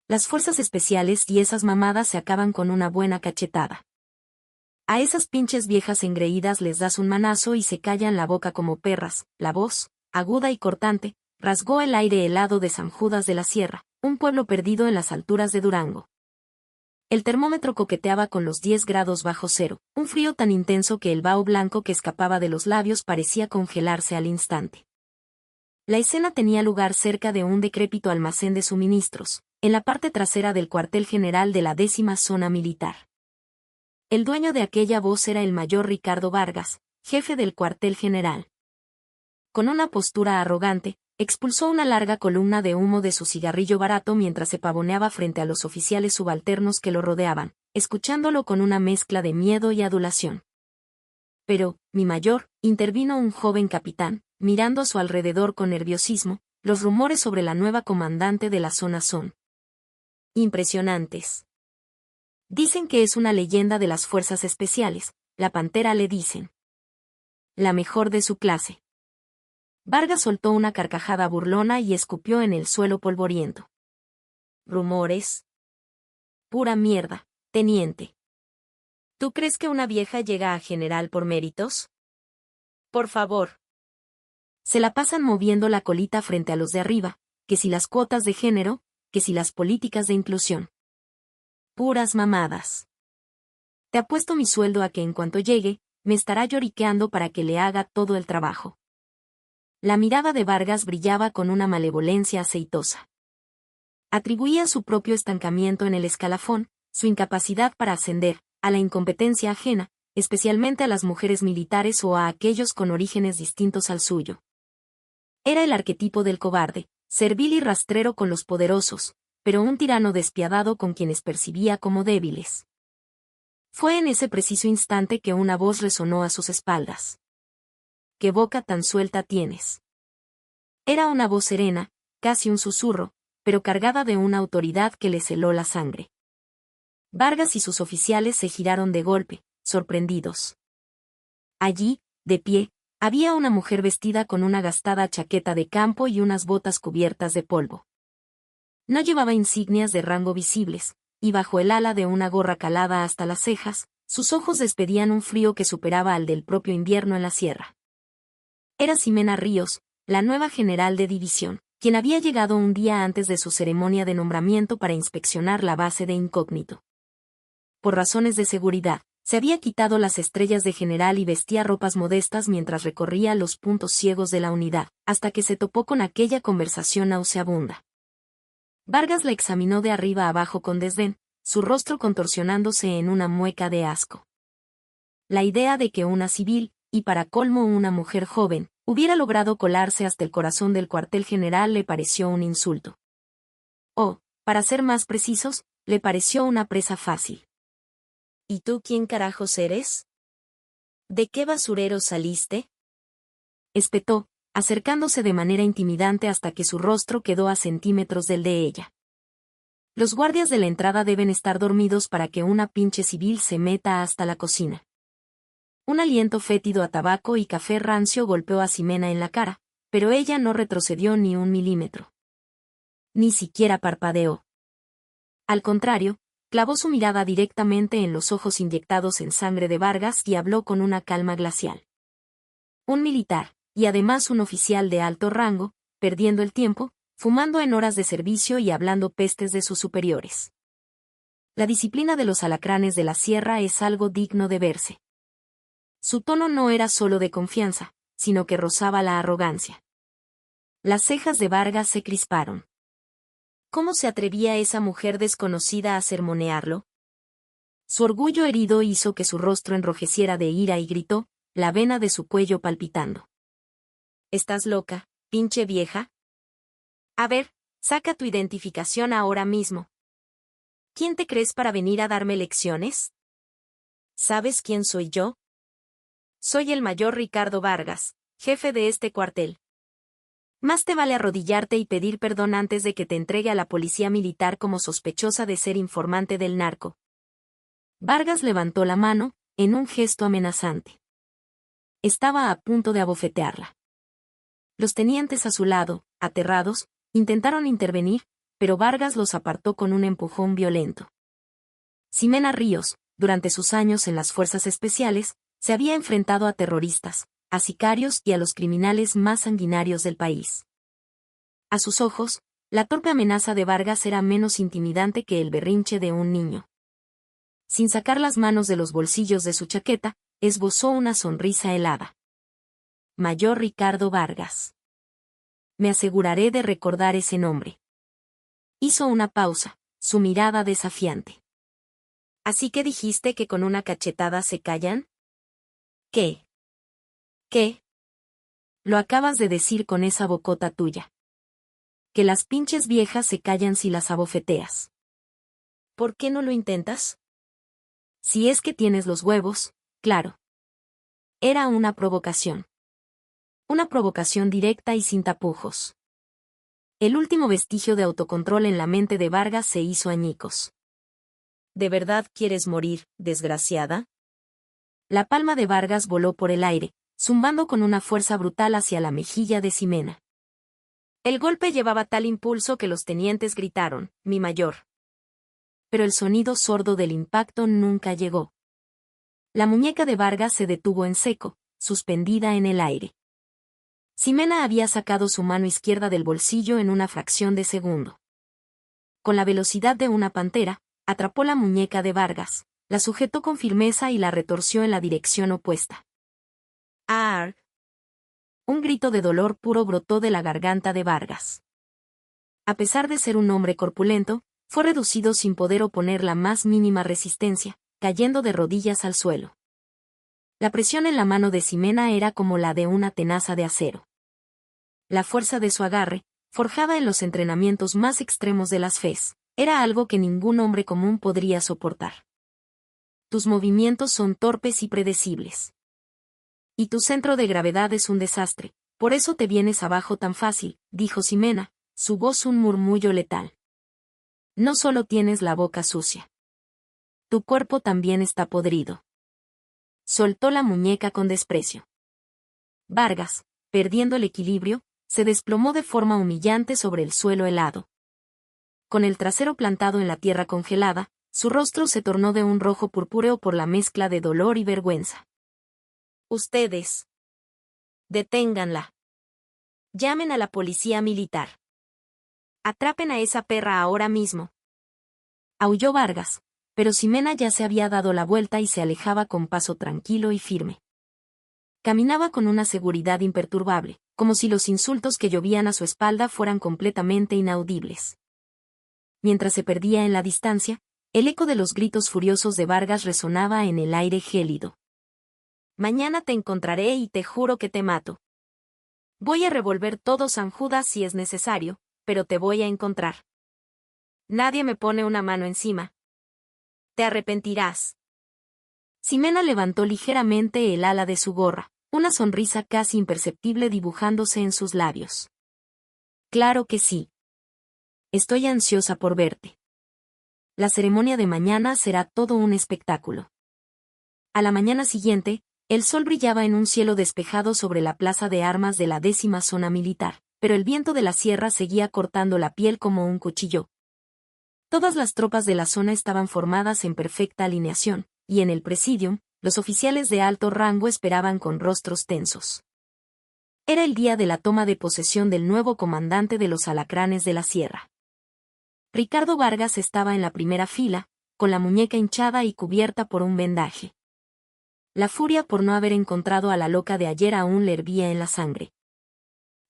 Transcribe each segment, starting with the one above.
Las fuerzas especiales y esas mamadas se acaban con una buena cachetada. A esas pinches viejas engreídas les das un manazo y se callan la boca como perras. La voz, aguda y cortante, rasgó el aire helado de San Judas de la Sierra, un pueblo perdido en las alturas de Durango. El termómetro coqueteaba con los 10 grados bajo cero, un frío tan intenso que el vaho blanco que escapaba de los labios parecía congelarse al instante. La escena tenía lugar cerca de un decrépito almacén de suministros, en la parte trasera del cuartel general de la 10ª Zona Militar. El dueño de aquella voz era el mayor Ricardo Vargas, jefe del cuartel general. Con una postura arrogante, expulsó una larga columna de humo de su cigarrillo barato mientras se pavoneaba frente a los oficiales subalternos que lo rodeaban, escuchándolo con una mezcla de miedo y adulación. Pero, mi mayor, intervino un joven capitán, mirando a su alrededor con nerviosismo, los rumores sobre la nueva comandante de la zona son impresionantes. Dicen que es una leyenda de las fuerzas especiales, la Pantera le dicen. La mejor de su clase. Vargas soltó una carcajada burlona y escupió en el suelo polvoriento. ¿Rumores? Pura mierda, teniente. ¿Tú crees que una vieja llega a general por méritos? Por favor. Se la pasan moviendo la colita frente a los de arriba, que si las cuotas de género, que si las políticas de inclusión. Puras mamadas. Te apuesto mi sueldo a que en cuanto llegue, me estará lloriqueando para que le haga todo el trabajo. La mirada de Vargas brillaba con una malevolencia aceitosa. Atribuía su propio estancamiento en el escalafón, su incapacidad para ascender, a la incompetencia ajena, especialmente a las mujeres militares o a aquellos con orígenes distintos al suyo. Era el arquetipo del cobarde, servil y rastrero con los poderosos, pero un tirano despiadado con quienes percibía como débiles. Fue en ese preciso instante que una voz resonó a sus espaldas. ¿Qué boca tan suelta tienes? Era una voz serena, casi un susurro, pero cargada de una autoridad que le heló la sangre. Vargas y sus oficiales se giraron de golpe, sorprendidos. Allí, de pie, había una mujer vestida con una gastada chaqueta de campo y unas botas cubiertas de polvo. No llevaba insignias de rango visibles, y bajo el ala de una gorra calada hasta las cejas, sus ojos despedían un frío que superaba al del propio invierno en la sierra. Era Ximena Ríos, la nueva general de división, quien había llegado un día antes de su ceremonia de nombramiento para inspeccionar la base de incógnito. Por razones de seguridad, se había quitado las estrellas de general y vestía ropas modestas mientras recorría los puntos ciegos de la unidad, hasta que se topó con aquella conversación nauseabunda. Vargas la examinó de arriba abajo con desdén, su rostro contorsionándose en una mueca de asco. La idea de que una civil, y para colmo una mujer joven, hubiera logrado colarse hasta el corazón del cuartel general le pareció un insulto. O, para ser más precisos, le pareció una presa fácil. ¿Y tú quién carajos eres? ¿De qué basurero saliste? Espetó, acercándose de manera intimidante hasta que su rostro quedó a centímetros del de ella. Los guardias de la entrada deben estar dormidos para que una pinche civil se meta hasta la cocina. Un aliento fétido a tabaco y café rancio golpeó a Ximena en la cara, pero ella no retrocedió ni un milímetro. Ni siquiera parpadeó. Al contrario, clavó su mirada directamente en los ojos inyectados en sangre de Vargas y habló con una calma glacial. Un militar, y además un oficial de alto rango, perdiendo el tiempo, fumando en horas de servicio y hablando pestes de sus superiores. La disciplina de los alacranes de la sierra es algo digno de verse. Su tono no era solo de confianza, sino que rozaba la arrogancia. Las cejas de Vargas se crisparon. ¿Cómo se atrevía esa mujer desconocida a sermonearlo? Su orgullo herido hizo que su rostro enrojeciera de ira y gritó, la vena de su cuello palpitando. ¿Estás loca, pinche vieja? A ver, saca tu identificación ahora mismo. ¿Quién te crees para venir a darme lecciones? ¿Sabes quién soy yo? Soy el mayor Ricardo Vargas, jefe de este cuartel. Más te vale arrodillarte y pedir perdón antes de que te entregue a la policía militar como sospechosa de ser informante del narco. Vargas levantó la mano, en un gesto amenazante. Estaba a punto de abofetearla. Los tenientes a su lado, aterrados, intentaron intervenir, pero Vargas los apartó con un empujón violento. Ximena Ríos, durante sus años en las fuerzas especiales, se había enfrentado a terroristas, a sicarios y a los criminales más sanguinarios del país. A sus ojos, la torpe amenaza de Vargas era menos intimidante que el berrinche de un niño. Sin sacar las manos de los bolsillos de su chaqueta, esbozó una sonrisa helada. Mayor Ricardo Vargas. Me aseguraré de recordar ese nombre. Hizo una pausa, su mirada desafiante. ¿Así que dijiste que con una cachetada se callan? ¿Qué? ¿Qué? Lo acabas de decir con esa bocota tuya. Que las pinches viejas se callan si las abofeteas. ¿Por qué no lo intentas? Si es que tienes los huevos, claro. Era una provocación. Una provocación directa y sin tapujos. El último vestigio de autocontrol en la mente de Vargas se hizo añicos. ¿De verdad quieres morir, desgraciada? La palma de Vargas voló por el aire, zumbando con una fuerza brutal hacia la mejilla de Ximena. El golpe llevaba tal impulso que los tenientes gritaron, «Mi mayor». Pero el sonido sordo del impacto nunca llegó. La muñeca de Vargas se detuvo en seco, suspendida en el aire. Ximena había sacado su mano izquierda del bolsillo en una fracción de segundo. Con la velocidad de una pantera, atrapó la muñeca de Vargas, la sujetó con firmeza y la retorció en la dirección opuesta. ¡Arg! Un grito de dolor puro brotó de la garganta de Vargas. A pesar de ser un hombre corpulento, fue reducido sin poder oponer la más mínima resistencia, cayendo de rodillas al suelo. La presión en la mano de Ximena era como la de una tenaza de acero. La fuerza de su agarre, forjada en los entrenamientos más extremos de las FES, era algo que ningún hombre común podría soportar. Tus movimientos son torpes y predecibles. Y tu centro de gravedad es un desastre, por eso te vienes abajo tan fácil, dijo Ximena, su voz un murmullo letal. No solo tienes la boca sucia. Tu cuerpo también está podrido. Soltó la muñeca con desprecio. Vargas, perdiendo el equilibrio, se desplomó de forma humillante sobre el suelo helado. Con el trasero plantado en la tierra congelada, su rostro se tornó de un rojo purpúreo por la mezcla de dolor y vergüenza. Ustedes. Deténganla. Llamen a la policía militar. Atrapen a esa perra ahora mismo. Aulló Vargas, pero Ximena ya se había dado la vuelta y se alejaba con paso tranquilo y firme. Caminaba con una seguridad imperturbable, como si los insultos que llovían a su espalda fueran completamente inaudibles. Mientras se perdía en la distancia, el eco de los gritos furiosos de Vargas resonaba en el aire gélido. Mañana te encontraré y te juro que te mato. Voy a revolver todo San Judas si es necesario, pero te voy a encontrar. Nadie me pone una mano encima. Te arrepentirás. Ximena levantó ligeramente el ala de su gorra, una sonrisa casi imperceptible dibujándose en sus labios. Claro que sí. Estoy ansiosa por verte. La ceremonia de mañana será todo un espectáculo. A la mañana siguiente, el sol brillaba en un cielo despejado sobre la plaza de armas de la 10ª zona militar, pero el viento de la sierra seguía cortando la piel como un cuchillo. Todas las tropas de la zona estaban formadas en perfecta alineación, y en el presidium, los oficiales de alto rango esperaban con rostros tensos. Era el día de la toma de posesión del nuevo comandante de los Alacranes de la Sierra. Ricardo Vargas estaba en la primera fila, con la muñeca hinchada y cubierta por un vendaje. La furia por no haber encontrado a la loca de ayer aún le hervía en la sangre.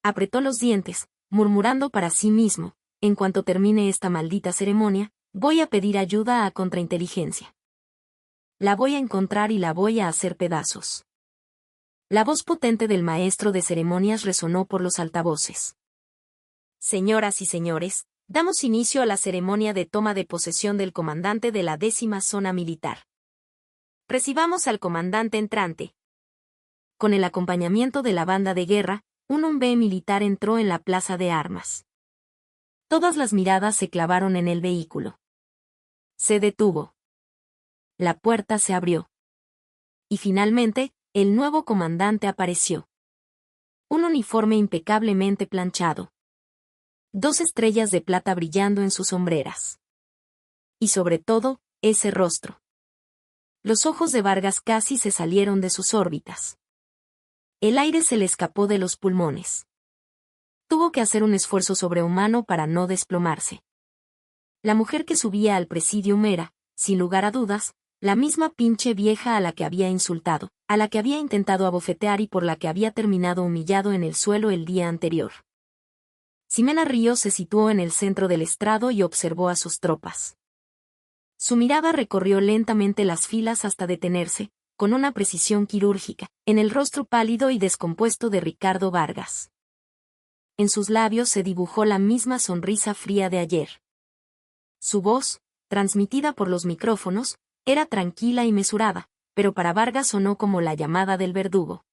Apretó los dientes, murmurando para sí mismo, en cuanto termine esta maldita ceremonia, voy a pedir ayuda a contrainteligencia. La voy a encontrar y la voy a hacer pedazos. La voz potente del maestro de ceremonias resonó por los altavoces. Señoras y señores, damos inicio a la ceremonia de toma de posesión del comandante de la 10ª zona militar. Recibamos al comandante entrante. Con el acompañamiento de la banda de guerra, un hombre militar entró en la plaza de armas. Todas las miradas se clavaron en el vehículo. Se detuvo. La puerta se abrió. Y finalmente, el nuevo comandante apareció. Un uniforme impecablemente planchado. 2 estrellas de plata brillando en sus hombreras. Y sobre todo, ese rostro. Los ojos de Vargas casi se salieron de sus órbitas. El aire se le escapó de los pulmones. Tuvo que hacer un esfuerzo sobrehumano para no desplomarse. La mujer que subía al presidium era, sin lugar a dudas, la misma pinche vieja a la que había insultado, a la que había intentado abofetear y por la que había terminado humillado en el suelo el día anterior. Ximena Ríos se situó en el centro del estrado y observó a sus tropas. Su mirada recorrió lentamente las filas hasta detenerse, con una precisión quirúrgica, en el rostro pálido y descompuesto de Ricardo Vargas. En sus labios se dibujó la misma sonrisa fría de ayer. Su voz, transmitida por los micrófonos, era tranquila y mesurada, pero para Vargas sonó como la llamada del verdugo.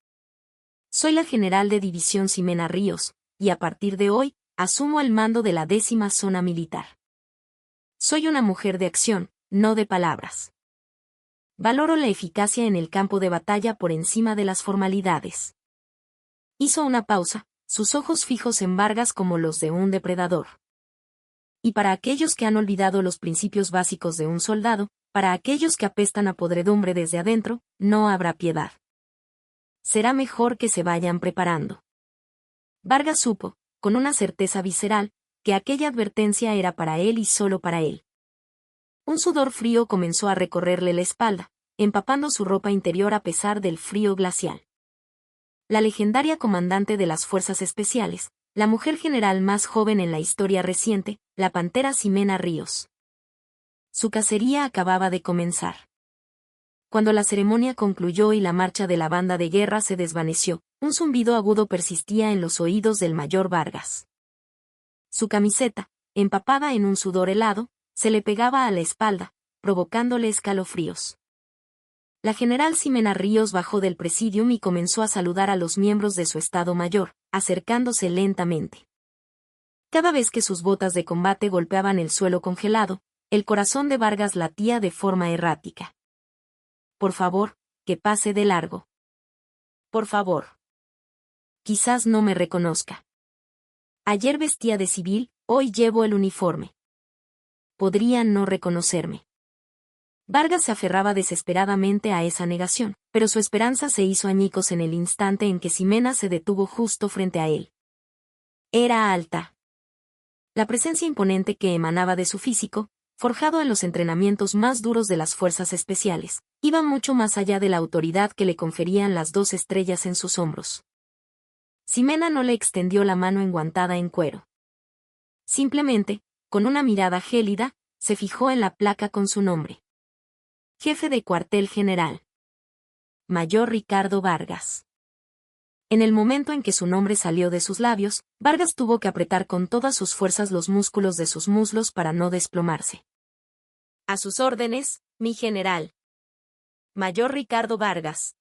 Soy la general de división Ximena Ríos, y a partir de hoy, asumo el mando de la 10ª zona militar. Soy una mujer de acción, no de palabras. Valoro la eficacia en el campo de batalla por encima de las formalidades. Hizo una pausa, sus ojos fijos en Vargas como los de un depredador. Y para aquellos que han olvidado los principios básicos de un soldado, para aquellos que apestan a podredumbre desde adentro, no habrá piedad. Será mejor que se vayan preparando. Vargas supo, con una certeza visceral, que aquella advertencia era para él y solo para él. Un sudor frío comenzó a recorrerle la espalda, empapando su ropa interior a pesar del frío glacial. La legendaria comandante de las Fuerzas Especiales, la mujer general más joven en la historia reciente, la Pantera Ximena Ríos. Su cacería acababa de comenzar. Cuando la ceremonia concluyó y la marcha de la banda de guerra se desvaneció, un zumbido agudo persistía en los oídos del mayor Vargas. Su camiseta, empapada en un sudor helado, se le pegaba a la espalda, provocándole escalofríos. La general Ximena Ríos bajó del presidium y comenzó a saludar a los miembros de su Estado Mayor, acercándose lentamente. Cada vez que sus botas de combate golpeaban el suelo congelado, el corazón de Vargas latía de forma errática. Por favor, que pase de largo. Por favor. Quizás no me reconozca. Ayer vestía de civil, hoy llevo el uniforme. Podría no reconocerme. Vargas se aferraba desesperadamente a esa negación, pero su esperanza se hizo añicos en el instante en que Ximena se detuvo justo frente a él. Era alta. La presencia imponente que emanaba de su físico, forjado en los entrenamientos más duros de las fuerzas especiales, iba mucho más allá de la autoridad que le conferían las 2 estrellas en sus hombros. Ximena no le extendió la mano enguantada en cuero. Simplemente, con una mirada gélida, se fijó en la placa con su nombre. Jefe de cuartel general. Mayor Ricardo Vargas. En el momento en que su nombre salió de sus labios, Vargas tuvo que apretar con todas sus fuerzas los músculos de sus muslos para no desplomarse. A sus órdenes, mi general. Mayor Ricardo Vargas.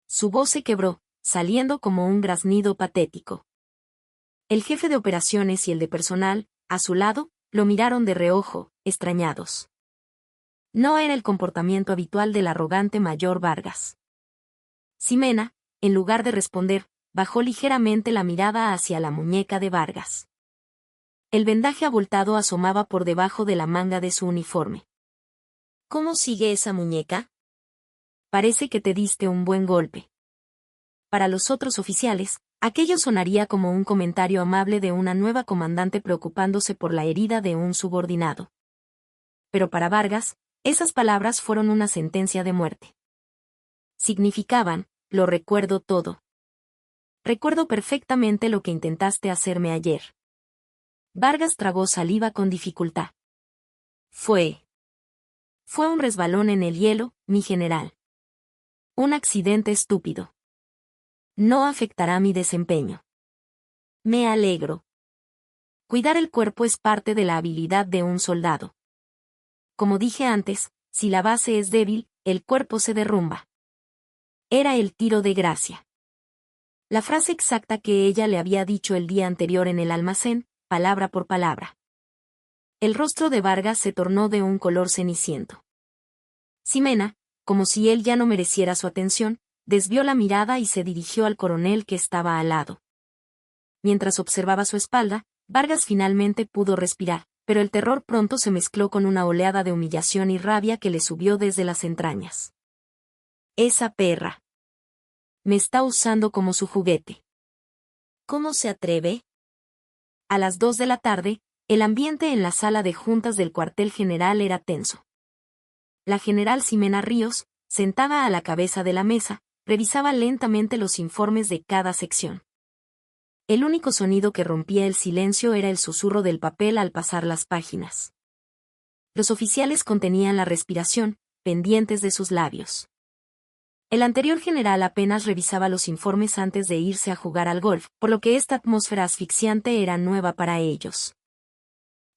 Su voz se quebró, saliendo como un graznido patético. El jefe de operaciones y el de personal, a su lado, lo miraron de reojo, extrañados. No era el comportamiento habitual del arrogante mayor Vargas. Ximena, en lugar de responder, bajó ligeramente la mirada hacia la muñeca de Vargas. El vendaje abultado asomaba por debajo de la manga de su uniforme. ¿Cómo sigue esa muñeca? Parece que te diste un buen golpe. Para los otros oficiales, aquello sonaría como un comentario amable de una nueva comandante preocupándose por la herida de un subordinado. Pero para Vargas, esas palabras fueron una sentencia de muerte. Significaban, lo recuerdo todo. Recuerdo perfectamente lo que intentaste hacerme ayer. Vargas tragó saliva con dificultad. Fue un resbalón en el hielo, mi general. Un accidente estúpido. No afectará mi desempeño. Me alegro. Cuidar el cuerpo es parte de la habilidad de un soldado. Como dije antes, si la base es débil, el cuerpo se derrumba. Era el tiro de gracia. La frase exacta que ella le había dicho el día anterior en el almacén, palabra por palabra. El rostro de Vargas se tornó de un color ceniciento. Ximena, como si él ya no mereciera su atención, desvió la mirada y se dirigió al coronel que estaba al lado. Mientras observaba su espalda, Vargas finalmente pudo respirar, pero el terror pronto se mezcló con una oleada de humillación y rabia que le subió desde las entrañas. Esa perra. Me está usando como su juguete. ¿Cómo se atreve? A las 2 de la tarde, el ambiente en la sala de juntas del cuartel general era tenso. La general Ximena Ríos, sentada a la cabeza de la mesa, revisaba lentamente los informes de cada sección. El único sonido que rompía el silencio era el susurro del papel al pasar las páginas. Los oficiales contenían la respiración, pendientes de sus labios. El anterior general apenas revisaba los informes antes de irse a jugar al golf, por lo que esta atmósfera asfixiante era nueva para ellos.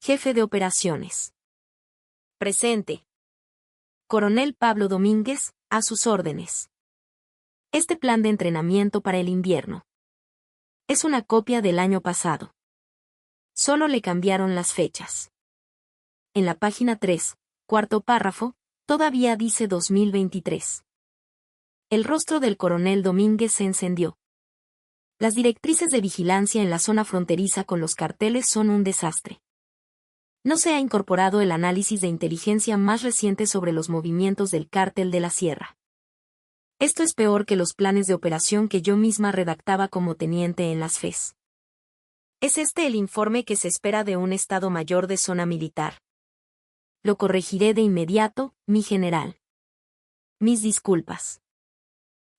Jefe de operaciones. Presente. Coronel Pablo Domínguez, a sus órdenes. Este plan de entrenamiento para el invierno es una copia del año pasado. Solo le cambiaron las fechas. En la página 3, cuarto párrafo, todavía dice 2023. El rostro del coronel Domínguez se encendió. Las directrices de vigilancia en la zona fronteriza con los carteles son un desastre. No se ha incorporado el análisis de inteligencia más reciente sobre los movimientos del cártel de la Sierra. Esto es peor que los planes de operación que yo misma redactaba como teniente en las FES. ¿Es este el informe que se espera de un Estado Mayor de zona militar? Lo corregiré de inmediato, mi general. Mis disculpas.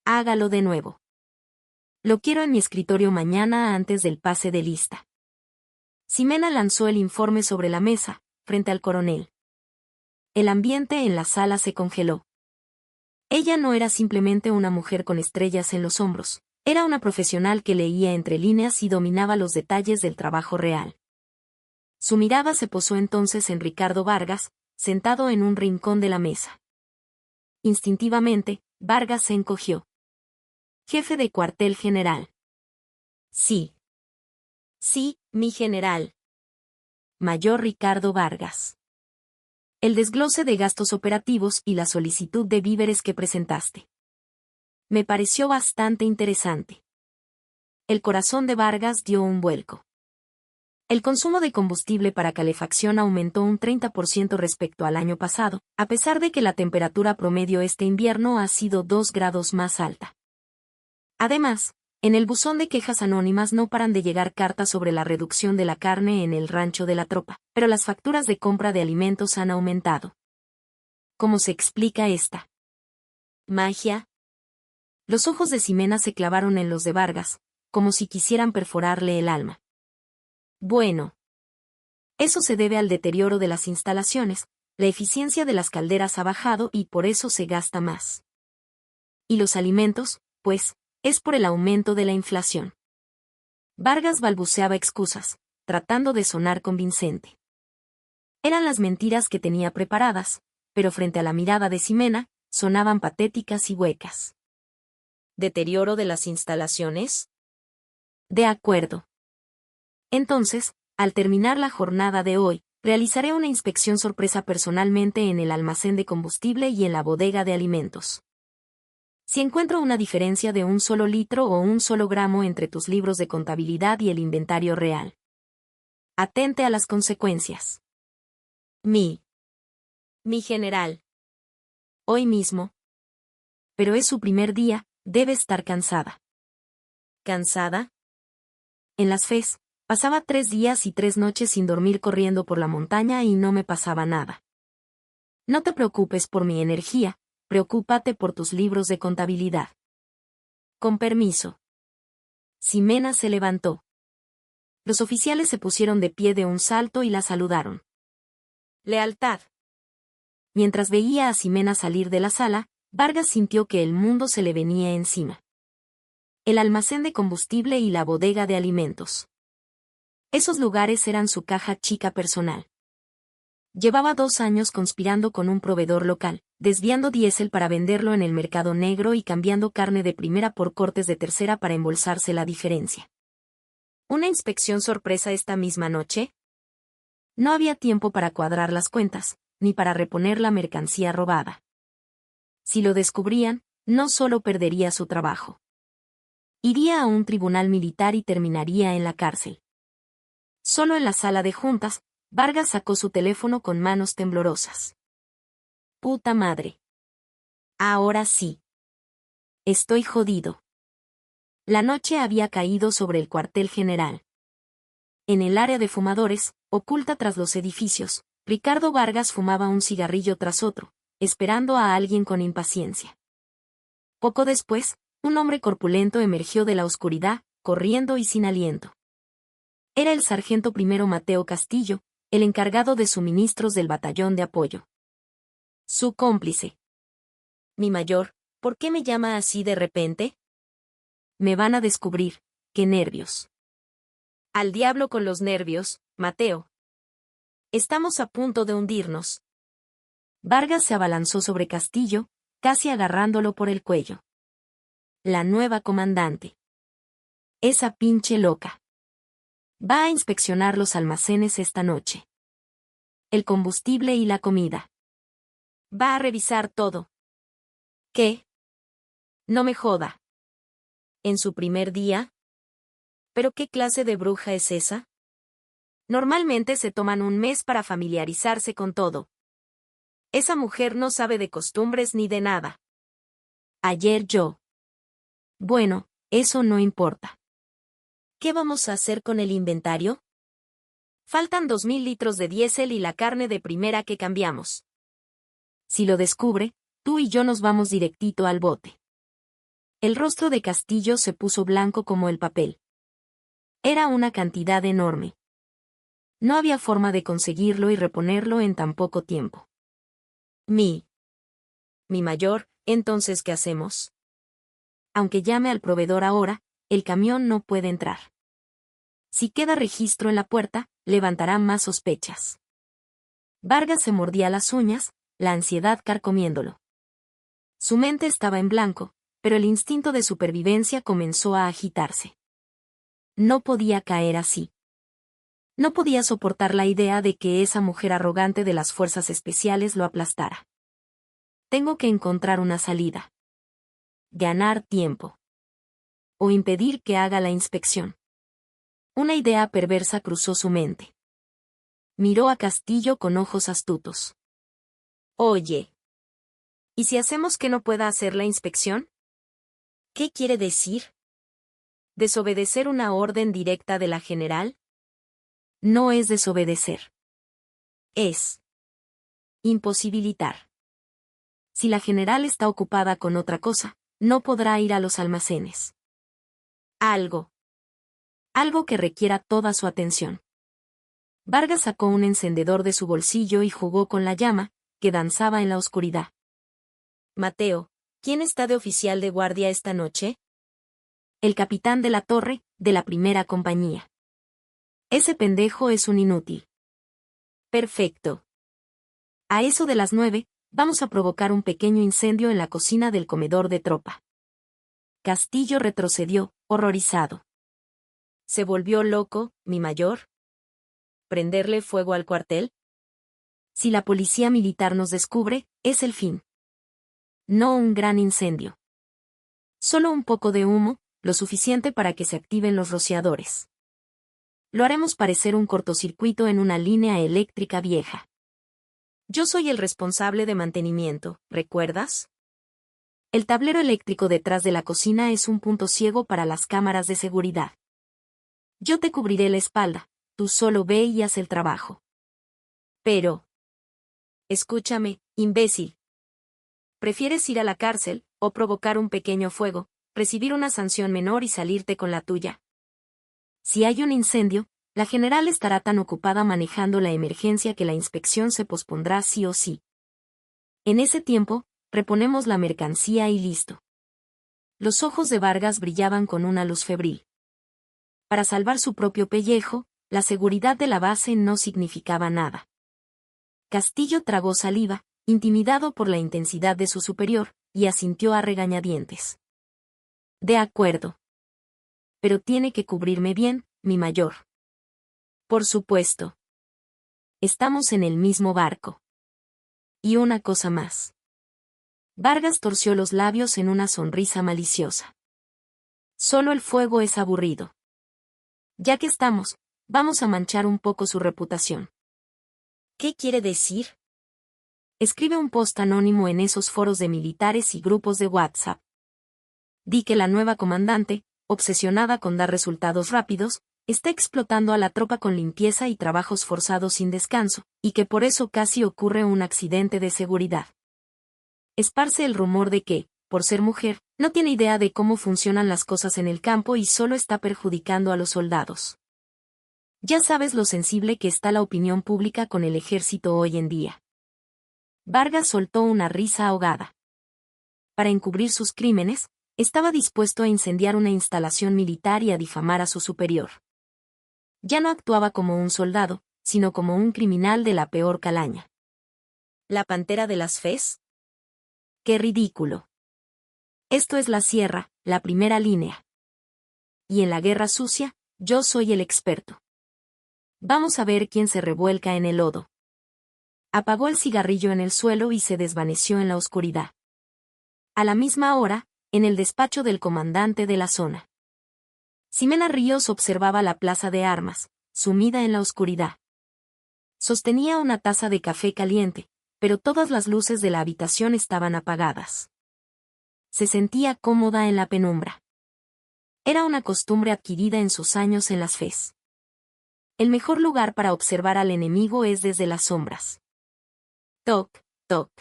Hágalo de nuevo. Lo quiero en mi escritorio mañana antes del pase de lista. Ximena lanzó el informe sobre la mesa, frente al coronel. El ambiente en la sala se congeló. Ella no era simplemente una mujer con estrellas en los hombros, era una profesional que leía entre líneas y dominaba los detalles del trabajo real. Su mirada se posó entonces en Ricardo Vargas, sentado en un rincón de la mesa. Instintivamente, Vargas se encogió. Jefe de cuartel general. Sí. Sí, mi general. Mayor Ricardo Vargas. El desglose de gastos operativos y la solicitud de víveres que presentaste. Me pareció bastante interesante. El corazón de Vargas dio un vuelco. El consumo de combustible para calefacción aumentó un 30% respecto al año pasado, a pesar de que la temperatura promedio este invierno ha sido 2 grados más alta. Además, en el buzón de quejas anónimas no paran de llegar cartas sobre la reducción de la carne en el rancho de la tropa, pero las facturas de compra de alimentos han aumentado. ¿Cómo se explica esta magia? Los ojos de Ximena se clavaron en los de Vargas, como si quisieran perforarle el alma. Bueno. Eso se debe al deterioro de las instalaciones, la eficiencia de las calderas ha bajado y por eso se gasta más. ¿Y los alimentos? Pues, es por el aumento de la inflación. Vargas balbuceaba excusas, tratando de sonar convincente. Eran las mentiras que tenía preparadas, pero frente a la mirada de Ximena, sonaban patéticas y huecas. ¿Deterioro de las instalaciones? De acuerdo. Entonces, al terminar la jornada de hoy, realizaré una inspección sorpresa personalmente en el almacén de combustible y en la bodega de alimentos. Si encuentro una diferencia de un solo litro o un solo gramo entre tus libros de contabilidad y el inventario real, atente a las consecuencias. Mi general. Hoy mismo. Pero es su primer día, debe estar cansada. ¿Cansada? En las FES, pasaba 3 días y 3 noches sin dormir corriendo por la montaña y no me pasaba nada. No te preocupes por mi energía, preocúpate por tus libros de contabilidad. Con permiso. Ximena se levantó. Los oficiales se pusieron de pie de un salto y la saludaron. Lealtad. Mientras veía a Ximena salir de la sala, Vargas sintió que el mundo se le venía encima. El almacén de combustible y la bodega de alimentos. Esos lugares eran su caja chica personal. Llevaba 2 años conspirando con un proveedor local, desviando diésel para venderlo en el mercado negro y cambiando carne de primera por cortes de tercera para embolsarse la diferencia. ¿Una inspección sorpresa esta misma noche? No había tiempo para cuadrar las cuentas, ni para reponer la mercancía robada. Si lo descubrían, no solo perdería su trabajo. Iría a un tribunal militar y terminaría en la cárcel. Solo en la sala de juntas, Vargas sacó su teléfono con manos temblorosas. Puta madre. Ahora sí. Estoy jodido. La noche había caído sobre el cuartel general. En el área de fumadores, oculta tras los edificios, Ricardo Vargas fumaba un cigarrillo tras otro, esperando a alguien con impaciencia. Poco después, un hombre corpulento emergió de la oscuridad, corriendo y sin aliento. Era el sargento primero Mateo Castillo, el encargado de suministros del batallón de apoyo. Su cómplice. Mi mayor, ¿por qué me llama así de repente? Me van a descubrir. ¡Qué nervios! Al diablo con los nervios, Mateo. Estamos a punto de hundirnos. Vargas se abalanzó sobre Castillo, casi agarrándolo por el cuello. La nueva comandante. Esa pinche loca. Va a inspeccionar los almacenes esta noche. El combustible y la comida. Va a revisar todo. ¿Qué? No me joda. ¿En su primer día? ¿Pero qué clase de bruja es esa? Normalmente se toman un mes para familiarizarse con todo. Esa mujer no sabe de costumbres ni de nada. Ayer yo. Bueno, eso no importa. ¿Qué vamos a hacer con el inventario? Faltan 2000 litros de diésel y la carne de primera que cambiamos. Si lo descubre, tú y yo nos vamos directito al bote. El rostro de Castillo se puso blanco como el papel. Era una cantidad enorme. No había forma de conseguirlo y reponerlo en tan poco tiempo. Mi mayor, entonces, ¿qué hacemos? Aunque llame al proveedor ahora, el camión no puede entrar. Si queda registro en la puerta, levantará más sospechas. Vargas se mordía las uñas, la ansiedad carcomiéndolo. Su mente estaba en blanco, pero el instinto de supervivencia comenzó a agitarse. No podía caer así. No podía soportar la idea de que esa mujer arrogante de las fuerzas especiales lo aplastara. Tengo que encontrar una salida. Ganar tiempo. O impedir que haga la inspección. Una idea perversa cruzó su mente. Miró a Castillo con ojos astutos. Oye. ¿Y si hacemos que no pueda hacer la inspección? ¿Qué quiere decir? ¿Desobedecer una orden directa de la general? No es desobedecer. Es imposibilitar. Si la general está ocupada con otra cosa, no podrá ir a los almacenes. Algo que requiera toda su atención. Vargas sacó un encendedor de su bolsillo y jugó con la llama, que danzaba en la oscuridad. Mateo, ¿quién está de oficial de guardia esta noche? El capitán de la torre, de la primera compañía. Ese pendejo es un inútil. Perfecto. A eso de las 9, vamos a provocar un pequeño incendio en la cocina del comedor de tropa. Castillo retrocedió, horrorizado. ¿Se volvió loco, mi mayor? ¿Prenderle fuego al cuartel? Si la policía militar nos descubre, es el fin. No un gran incendio. Solo un poco de humo, lo suficiente para que se activen los rociadores. Lo haremos parecer un cortocircuito en una línea eléctrica vieja. Yo soy el responsable de mantenimiento, ¿recuerdas? El tablero eléctrico detrás de la cocina es un punto ciego para las cámaras de seguridad. Yo te cubriré la espalda, tú solo ve y haz el trabajo. Pero... Escúchame, imbécil. ¿Prefieres ir a la cárcel, o provocar un pequeño fuego, recibir una sanción menor y salirte con la tuya? Si hay un incendio, la general estará tan ocupada manejando la emergencia que la inspección se pospondrá sí o sí. En ese tiempo, reponemos la mercancía y listo. Los ojos de Vargas brillaban con una luz febril. Para salvar su propio pellejo, la seguridad de la base no significaba nada. Castillo tragó saliva, intimidado por la intensidad de su superior, y asintió a regañadientes. De acuerdo. Pero tiene que cubrirme bien, mi mayor. Por supuesto. Estamos en el mismo barco. Y una cosa más. Vargas torció los labios en una sonrisa maliciosa. Solo el fuego es aburrido. Ya que estamos, Vamos a manchar un poco su reputación. ¿Qué quiere decir? Escribe un post anónimo en esos foros de militares y grupos de WhatsApp. Di que la nueva comandante, obsesionada con dar resultados rápidos, está explotando a la tropa con limpieza y trabajos forzados sin descanso, y que por eso casi ocurre un accidente de seguridad. Esparce el rumor de que, por ser mujer, no tiene idea de cómo funcionan las cosas en el campo y solo está perjudicando a los soldados. Ya sabes lo sensible que está la opinión pública con el ejército hoy en día. Vargas soltó una risa ahogada. Para encubrir sus crímenes, estaba dispuesto a incendiar una instalación militar y a difamar a su superior. Ya no actuaba como un soldado, sino como un criminal de la peor calaña. ¿La pantera de las Fes? ¡Qué ridículo! Esto es la sierra, la primera línea. Y en la guerra sucia, yo soy el experto. Vamos a ver quién se revuelca en el lodo. Apagó el cigarrillo en el suelo y se desvaneció en la oscuridad. A la misma hora, en el despacho del comandante de la zona. Ximena Ríos observaba la plaza de armas, sumida en la oscuridad. Sostenía una taza de café caliente, pero todas las luces de la habitación estaban apagadas. Se sentía cómoda en la penumbra. Era una costumbre adquirida en sus años en las Fes. El mejor lugar para observar al enemigo es desde las sombras. Toc, toc.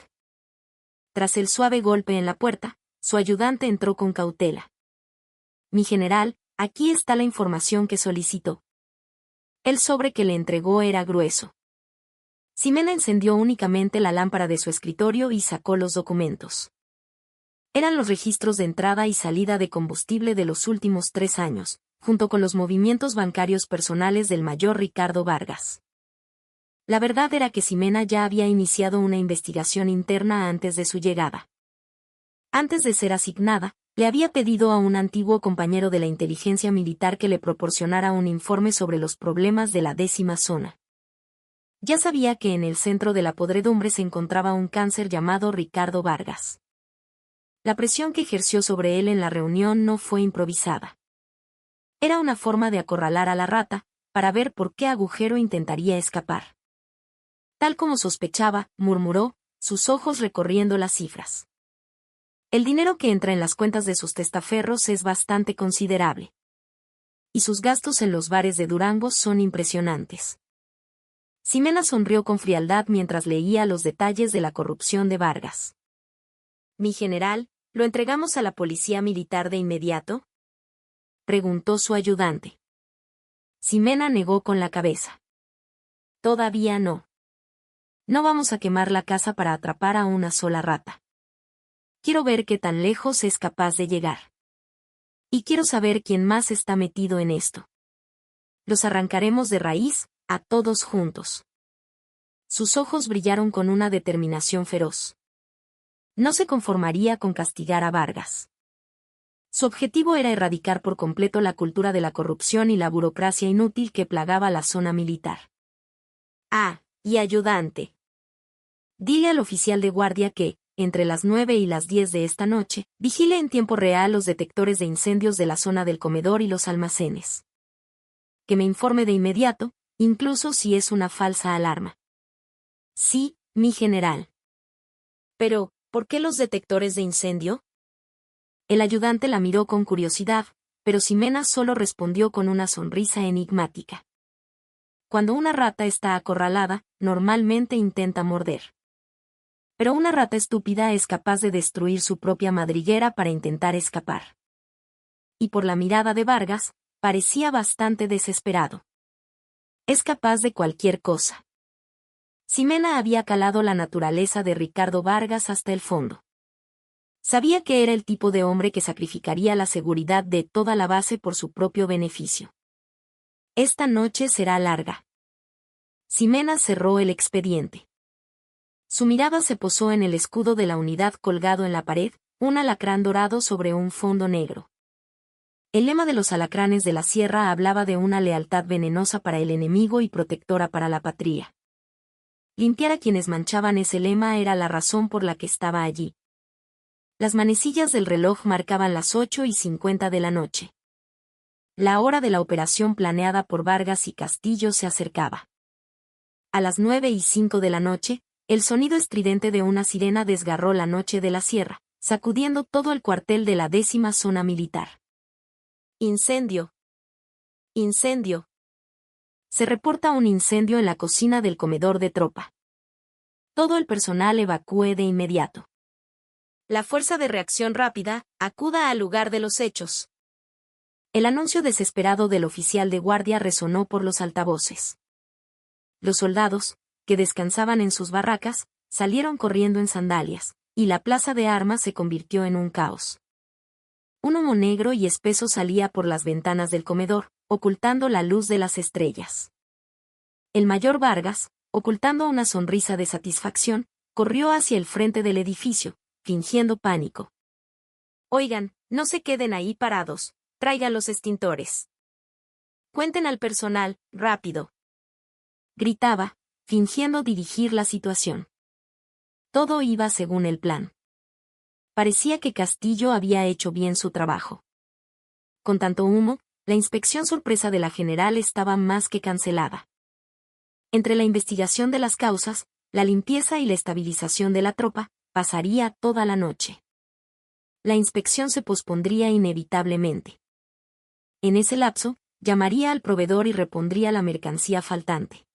Tras el suave golpe en la puerta, su ayudante entró con cautela. Mi general, aquí está la información que solicitó. El sobre que le entregó era grueso. Ximena encendió únicamente la lámpara de su escritorio y sacó los documentos. Eran los registros de entrada y salida de combustible de los últimos 3 años, junto con los movimientos bancarios personales del mayor Ricardo Vargas. La verdad era que Ximena ya había iniciado una investigación interna antes de su llegada. Antes de ser asignada, le había pedido a un antiguo compañero de la inteligencia militar que le proporcionara un informe sobre los problemas de la 10ª zona. Ya sabía que en el centro de la podredumbre se encontraba un cáncer llamado Ricardo Vargas. La presión que ejerció sobre él en la reunión no fue improvisada. Era una forma de acorralar a la rata, para ver por qué agujero intentaría escapar. Tal como sospechaba, murmuró, sus ojos recorriendo las cifras. El dinero que entra en las cuentas de sus testaferros es bastante considerable. Y sus gastos en los bares de Durango son impresionantes. Ximena sonrió con frialdad mientras leía los detalles de la corrupción de Vargas. Mi general, ¿lo entregamos a la policía militar de inmediato? Preguntó su ayudante. Ximena negó con la cabeza. Todavía no. No vamos a quemar la casa para atrapar a una sola rata. Quiero ver qué tan lejos es capaz de llegar. Y quiero saber quién más está metido en esto. Los arrancaremos de raíz, a todos juntos. Sus ojos brillaron con una determinación feroz. No se conformaría con castigar a Vargas. Su objetivo era erradicar por completo la cultura de la corrupción y la burocracia inútil que plagaba la zona militar. Ah, y ayudante. Dile al oficial de guardia que, entre las 9 y las 10 de esta noche, vigile en tiempo real los detectores de incendios de la zona del comedor y los almacenes. Que me informe de inmediato, incluso si es una falsa alarma. Sí, mi general. Pero, ¿por qué los detectores de incendio? El ayudante la miró con curiosidad, pero Ximena solo respondió con una sonrisa enigmática. Cuando una rata está acorralada, normalmente intenta morder. Pero una rata estúpida es capaz de destruir su propia madriguera para intentar escapar. Y por la mirada de Vargas, parecía bastante desesperado. Es capaz de cualquier cosa. Ximena había calado la naturaleza de Ricardo Vargas hasta el fondo. Sabía que era el tipo de hombre que sacrificaría la seguridad de toda la base por su propio beneficio. Esta noche será larga. Ximena cerró el expediente. Su mirada se posó en el escudo de la unidad colgado en la pared, un alacrán dorado sobre un fondo negro. El lema de los alacranes de la sierra hablaba de una lealtad venenosa para el enemigo y protectora para la patria. Limpiar a quienes manchaban ese lema era la razón por la que estaba allí. Las manecillas del reloj marcaban las 8:50 de la noche. La hora de la operación planeada por Vargas y Castillo se acercaba. A las 9:05 de la noche, el sonido estridente de una sirena desgarró la noche de la sierra, sacudiendo todo el cuartel de la 10ª zona militar. Incendio. Incendio. Se reporta un incendio en la cocina del comedor de tropa. Todo el personal evacúe de inmediato. La fuerza de reacción rápida, acuda al lugar de los hechos. El anuncio desesperado del oficial de guardia resonó por los altavoces. Los soldados, que descansaban en sus barracas, salieron corriendo en sandalias, y la plaza de armas se convirtió en un caos. Un humo negro y espeso salía por las ventanas del comedor, ocultando la luz de las estrellas. El mayor Vargas, ocultando una sonrisa de satisfacción, corrió hacia el frente del edificio, fingiendo pánico. Oigan, no se queden ahí parados, traigan los extintores. Cuenten al personal, rápido. Gritaba, fingiendo dirigir la situación. Todo iba según el plan. Parecía que Castillo había hecho bien su trabajo. Con tanto humo, la inspección sorpresa de la general estaba más que cancelada. Entre la investigación de las causas, la limpieza y la estabilización de la tropa, pasaría toda la noche. La inspección se pospondría inevitablemente. En ese lapso, llamaría al proveedor y repondría la mercancía faltante.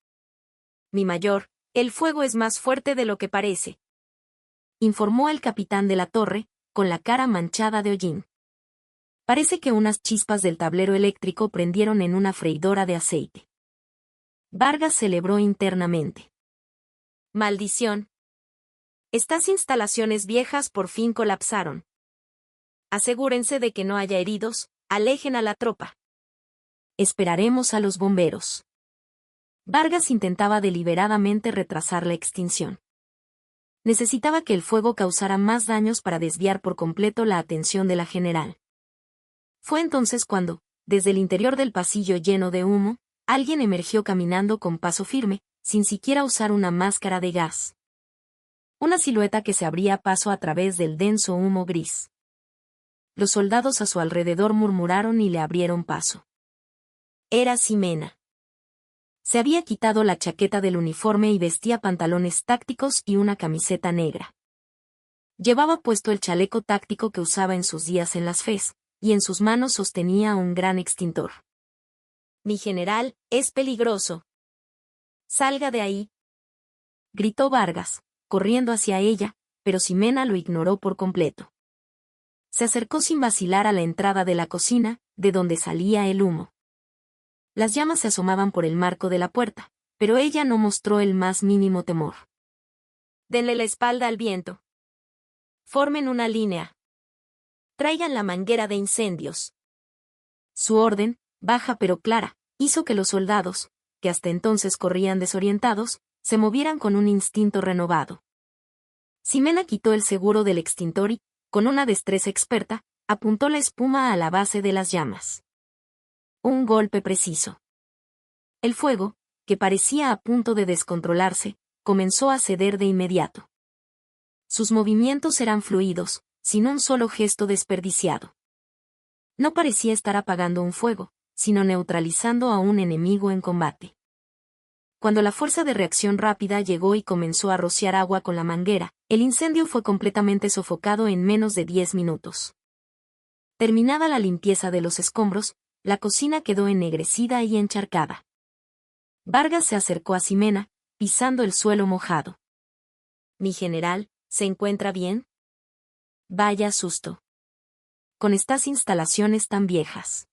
Mi mayor, el fuego es más fuerte de lo que parece, informó el capitán de la torre, con la cara manchada de hollín. Parece que unas chispas del tablero eléctrico prendieron en una freidora de aceite. Vargas celebró internamente. Maldición. Estas instalaciones viejas por fin colapsaron. Asegúrense de que no haya heridos, alejen a la tropa. Esperaremos a los bomberos. Vargas intentaba deliberadamente retrasar la extinción. Necesitaba que el fuego causara más daños para desviar por completo la atención de la general. Fue entonces cuando, desde el interior del pasillo lleno de humo, alguien emergió caminando con paso firme, sin siquiera usar una máscara de gas. Una silueta que se abría paso a través del denso humo gris. Los soldados a su alrededor murmuraron y le abrieron paso. Era Ximena. Se había quitado la chaqueta del uniforme y vestía pantalones tácticos y una camiseta negra. Llevaba puesto el chaleco táctico que usaba en sus días en las FES, y en sus manos sostenía un gran extintor. Mi general, es peligroso. Salga de ahí, gritó Vargas, corriendo hacia ella, pero Ximena lo ignoró por completo. Se acercó sin vacilar a la entrada de la cocina, de donde salía el humo. Las llamas se asomaban por el marco de la puerta, pero ella no mostró el más mínimo temor. Denle la espalda al viento. Formen una línea. Traigan la manguera de incendios. Su orden, baja pero clara, hizo que los soldados, que hasta entonces corrían desorientados, se movieran con un instinto renovado. Ximena quitó el seguro del extintor y, con una destreza experta, apuntó la espuma a la base de las llamas. Un golpe preciso. El fuego, que parecía a punto de descontrolarse, comenzó a ceder de inmediato. Sus movimientos eran fluidos, sin un solo gesto desperdiciado. No parecía estar apagando un fuego, sino neutralizando a un enemigo en combate. Cuando la fuerza de reacción rápida llegó y comenzó a rociar agua con la manguera, el incendio fue completamente sofocado en menos de 10 minutos. Terminada la limpieza de los escombros, la cocina quedó ennegrecida y encharcada. Vargas se acercó a Ximena, pisando el suelo mojado. Mi general, ¿se encuentra bien? Vaya susto. Con estas instalaciones tan viejas.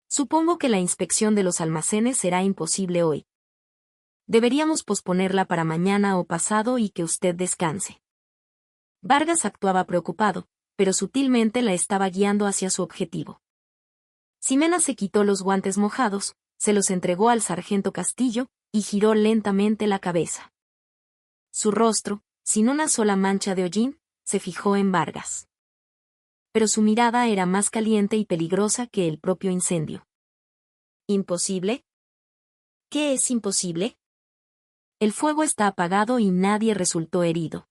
Supongo que la inspección de los almacenes será imposible hoy. Deberíamos posponerla para mañana o pasado y que usted descanse. Vargas actuaba preocupado, pero sutilmente la estaba guiando hacia su objetivo. Ximena se quitó los guantes mojados, se los entregó al sargento Castillo, y giró lentamente la cabeza. Su rostro, sin una sola mancha de hollín, se fijó en Vargas. Pero su mirada era más caliente y peligrosa que el propio incendio. ¿Imposible? ¿Qué es imposible? El fuego está apagado y nadie resultó herido.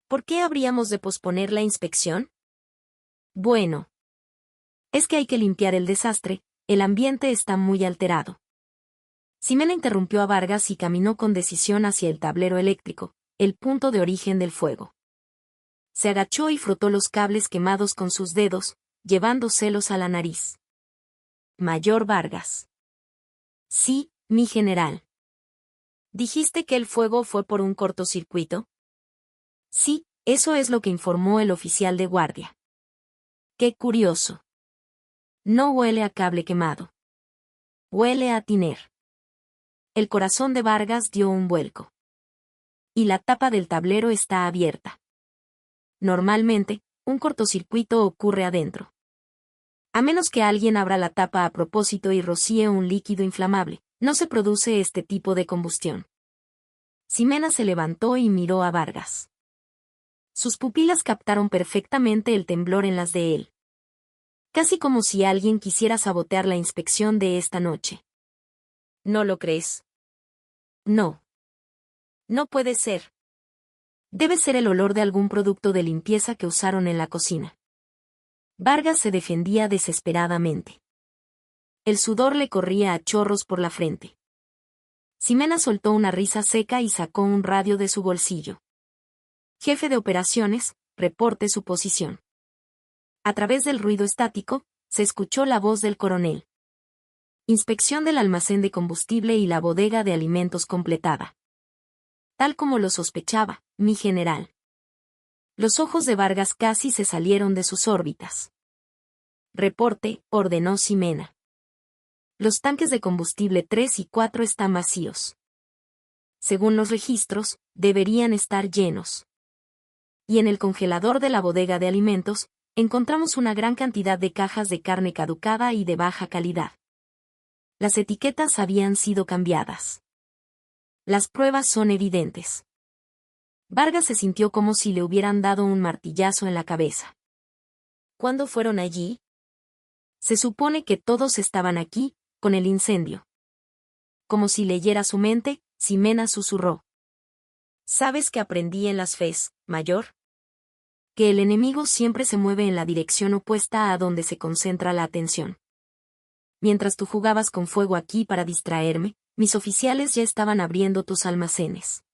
¿Por qué habríamos de posponer la inspección? Bueno. Es que hay que limpiar el desastre, el ambiente está muy alterado. Ximena interrumpió a Vargas y caminó con decisión hacia el tablero eléctrico, el punto de origen del fuego. Se agachó y frotó los cables quemados con sus dedos, llevándoselos a la nariz. Mayor Vargas. Sí, mi general. ¿Dijiste que el fuego fue por un cortocircuito? Sí, eso es lo que informó el oficial de guardia. Qué curioso. No huele a cable quemado. Huele a tiner. El corazón de Vargas dio un vuelco. Y la tapa del tablero está abierta. Normalmente, un cortocircuito ocurre adentro. A menos que alguien abra la tapa a propósito y rocíe un líquido inflamable, no se produce este tipo de combustión. Ximena se levantó y miró a Vargas. Sus pupilas captaron perfectamente el temblor en las de él. Casi como si alguien quisiera sabotear la inspección de esta noche. ¿No lo crees? No. No puede ser. Debe ser el olor de algún producto de limpieza que usaron en la cocina. Vargas se defendía desesperadamente. El sudor le corría a chorros por la frente. Ximena soltó una risa seca y sacó un radio de su bolsillo. Jefe de operaciones, reporte su posición. A través del ruido estático, se escuchó la voz del coronel. Inspección del almacén de combustible y la bodega de alimentos completada. Tal como lo sospechaba, mi general. Los ojos de Vargas casi se salieron de sus órbitas. Reporte, ordenó Ximena. Los tanques de combustible 3 y 4 están vacíos. Según los registros, deberían estar llenos. Y en el congelador de la bodega de alimentos, encontramos una gran cantidad de cajas de carne caducada y de baja calidad. Las etiquetas habían sido cambiadas. Las pruebas son evidentes. Vargas se sintió como si le hubieran dado un martillazo en la cabeza. ¿Cuándo fueron allí? Se supone que todos estaban aquí, con el incendio. Como si leyera su mente, Ximena susurró. ¿Sabes qué aprendí en las FES, mayor? Que el enemigo siempre se mueve en la dirección opuesta a donde se concentra la atención. Mientras tú jugabas con fuego aquí para distraerme, mis oficiales ya estaban abriendo tus almacenes.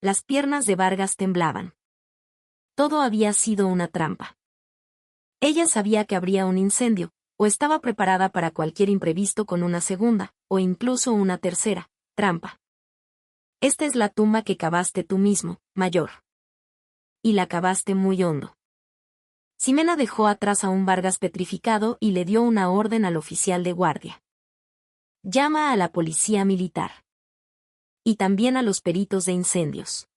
Las piernas de Vargas temblaban. Todo había sido una trampa. Ella sabía que habría un incendio, o estaba preparada para cualquier imprevisto con una segunda, o incluso una tercera, trampa. Esta es la tumba que cavaste tú mismo, mayor. Y la cavaste muy hondo. Ximena dejó atrás a un Vargas petrificado y le dio una orden al oficial de guardia. Llama a la policía militar. Y también a los peritos de incendios.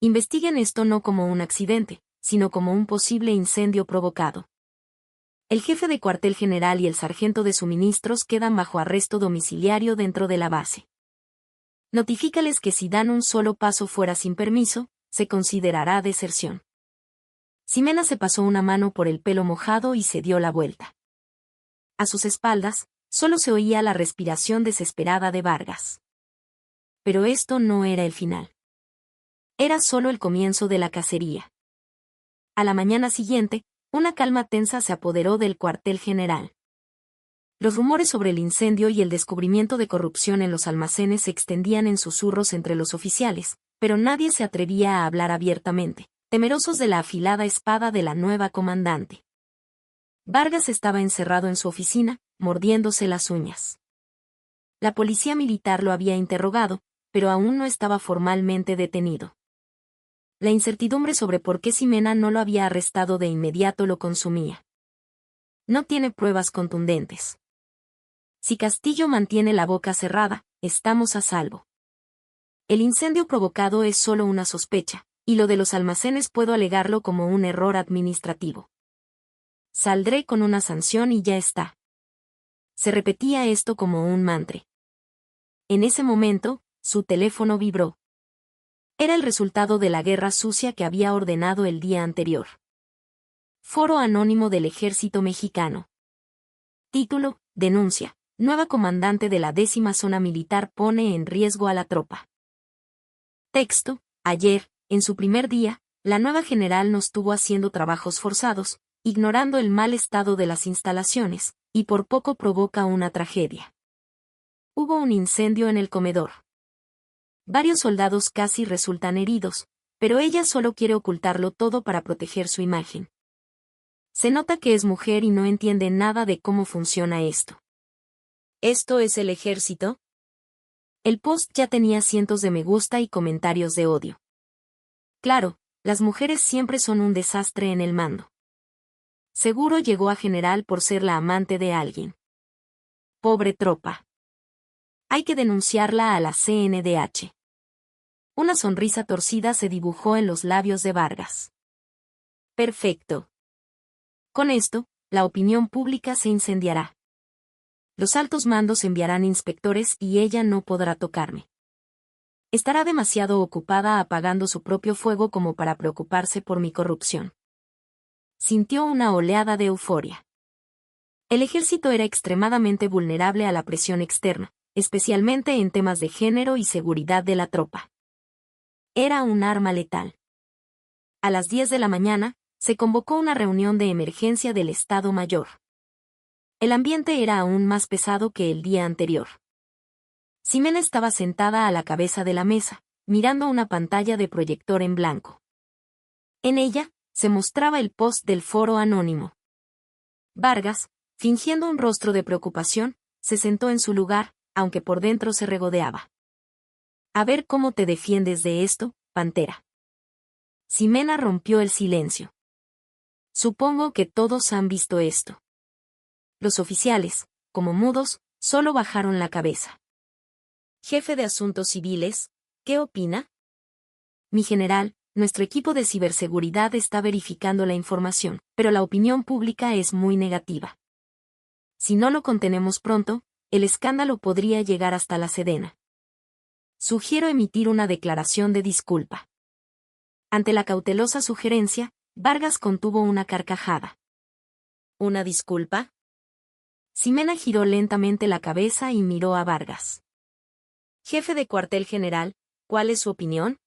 Investiguen esto no como un accidente, sino como un posible incendio provocado. El jefe de cuartel general y el sargento de suministros quedan bajo arresto domiciliario dentro de la base. Notifícales que si dan un solo paso fuera sin permiso, se considerará deserción. Ximena se pasó una mano por el pelo mojado y se dio la vuelta. A sus espaldas, solo se oía la respiración desesperada de Vargas. Pero esto no era el final. Era solo el comienzo de la cacería. A la mañana siguiente, una calma tensa se apoderó del cuartel general. Los rumores sobre el incendio y el descubrimiento de corrupción en los almacenes se extendían en susurros entre los oficiales, pero nadie se atrevía a hablar abiertamente, temerosos de la afilada espada de la nueva comandante. Vargas estaba encerrado en su oficina, mordiéndose las uñas. La policía militar lo había interrogado, pero aún no estaba formalmente detenido. La incertidumbre sobre por qué Ximena no lo había arrestado de inmediato lo consumía. No tiene pruebas contundentes. Si Castillo mantiene la boca cerrada, estamos a salvo. El incendio provocado es solo una sospecha, y lo de los almacenes puedo alegarlo como un error administrativo. Saldré con una sanción y ya está. Se repetía esto como un mantra. En ese momento, su teléfono vibró. Era el resultado de la guerra sucia que había ordenado el día anterior. Foro Anónimo del Ejército Mexicano. Título, denuncia. Nueva comandante de la 10ª Zona Militar pone en riesgo a la tropa. Texto, ayer, en su primer día, la nueva general nos tuvo haciendo trabajos forzados, ignorando el mal estado de las instalaciones, y por poco provoca una tragedia. Hubo un incendio en el comedor. Varios soldados casi resultan heridos, pero ella solo quiere ocultarlo todo para proteger su imagen. Se nota que es mujer y no entiende nada de cómo funciona esto. ¿Esto es el ejército? El post ya tenía cientos de me gusta y comentarios de odio. Claro, las mujeres siempre son un desastre en el mando. Seguro llegó a general por ser la amante de alguien. Pobre tropa. Hay que denunciarla a la CNDH. Una sonrisa torcida se dibujó en los labios de Vargas. Perfecto. Con esto, la opinión pública se incendiará. Los altos mandos enviarán inspectores y ella no podrá tocarme. Estará demasiado ocupada apagando su propio fuego como para preocuparse por mi corrupción. Sintió una oleada de euforia. El ejército era extremadamente vulnerable a la presión externa, especialmente en temas de género y seguridad de la tropa. Era un arma letal. A las 10 de la mañana, se convocó una reunión de emergencia del Estado Mayor. El ambiente era aún más pesado que el día anterior. Ximena estaba sentada a la cabeza de la mesa, mirando una pantalla de proyector en blanco. En ella, se mostraba el post del foro anónimo. Vargas, fingiendo un rostro de preocupación, se sentó en su lugar, aunque por dentro se regodeaba. A ver cómo te defiendes de esto, pantera. Ximena rompió el silencio. Supongo que todos han visto esto. Los oficiales, como mudos, solo bajaron la cabeza. Jefe de Asuntos Civiles, ¿qué opina? Mi general, nuestro equipo de ciberseguridad está verificando la información, pero la opinión pública es muy negativa. Si no lo contenemos pronto, el escándalo podría llegar hasta la Sedena. Sugiero emitir una declaración de disculpa. Ante la cautelosa sugerencia, Vargas contuvo una carcajada. ¿Una disculpa? Ximena giró lentamente la cabeza y miró a Vargas. Jefe de cuartel general, ¿cuál es su opinión?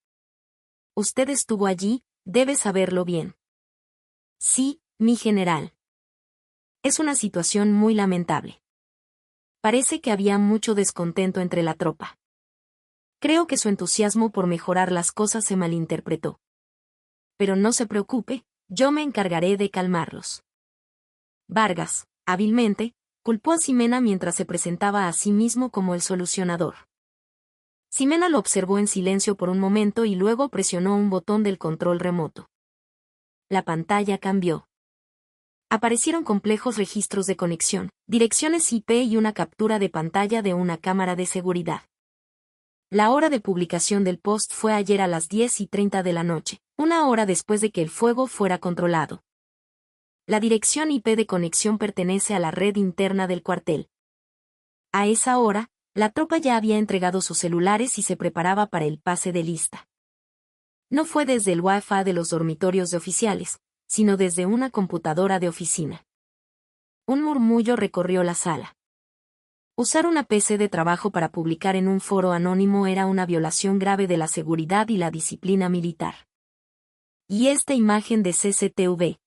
Usted estuvo allí, debe saberlo bien. Sí, mi general. Es una situación muy lamentable. Parece que había mucho descontento entre la tropa. Creo que su entusiasmo por mejorar las cosas se malinterpretó. Pero no se preocupe, yo me encargaré de calmarlos. Vargas, hábilmente, culpó a Ximena mientras se presentaba a sí mismo como el solucionador. Ximena lo observó en silencio por un momento y luego presionó un botón del control remoto. La pantalla cambió. Aparecieron complejos registros de conexión, direcciones IP y una captura de pantalla de una cámara de seguridad. La hora de publicación del post fue ayer a las 10:30 de la noche, una hora después de que el fuego fuera controlado. La dirección IP de conexión pertenece a la red interna del cuartel. A esa hora, la tropa ya había entregado sus celulares y se preparaba para el pase de lista. No fue desde el Wi-Fi de los dormitorios de oficiales, sino desde una computadora de oficina. Un murmullo recorrió la sala. Usar una PC de trabajo para publicar en un foro anónimo era una violación grave de la seguridad y la disciplina militar. Y esta imagen de CCTV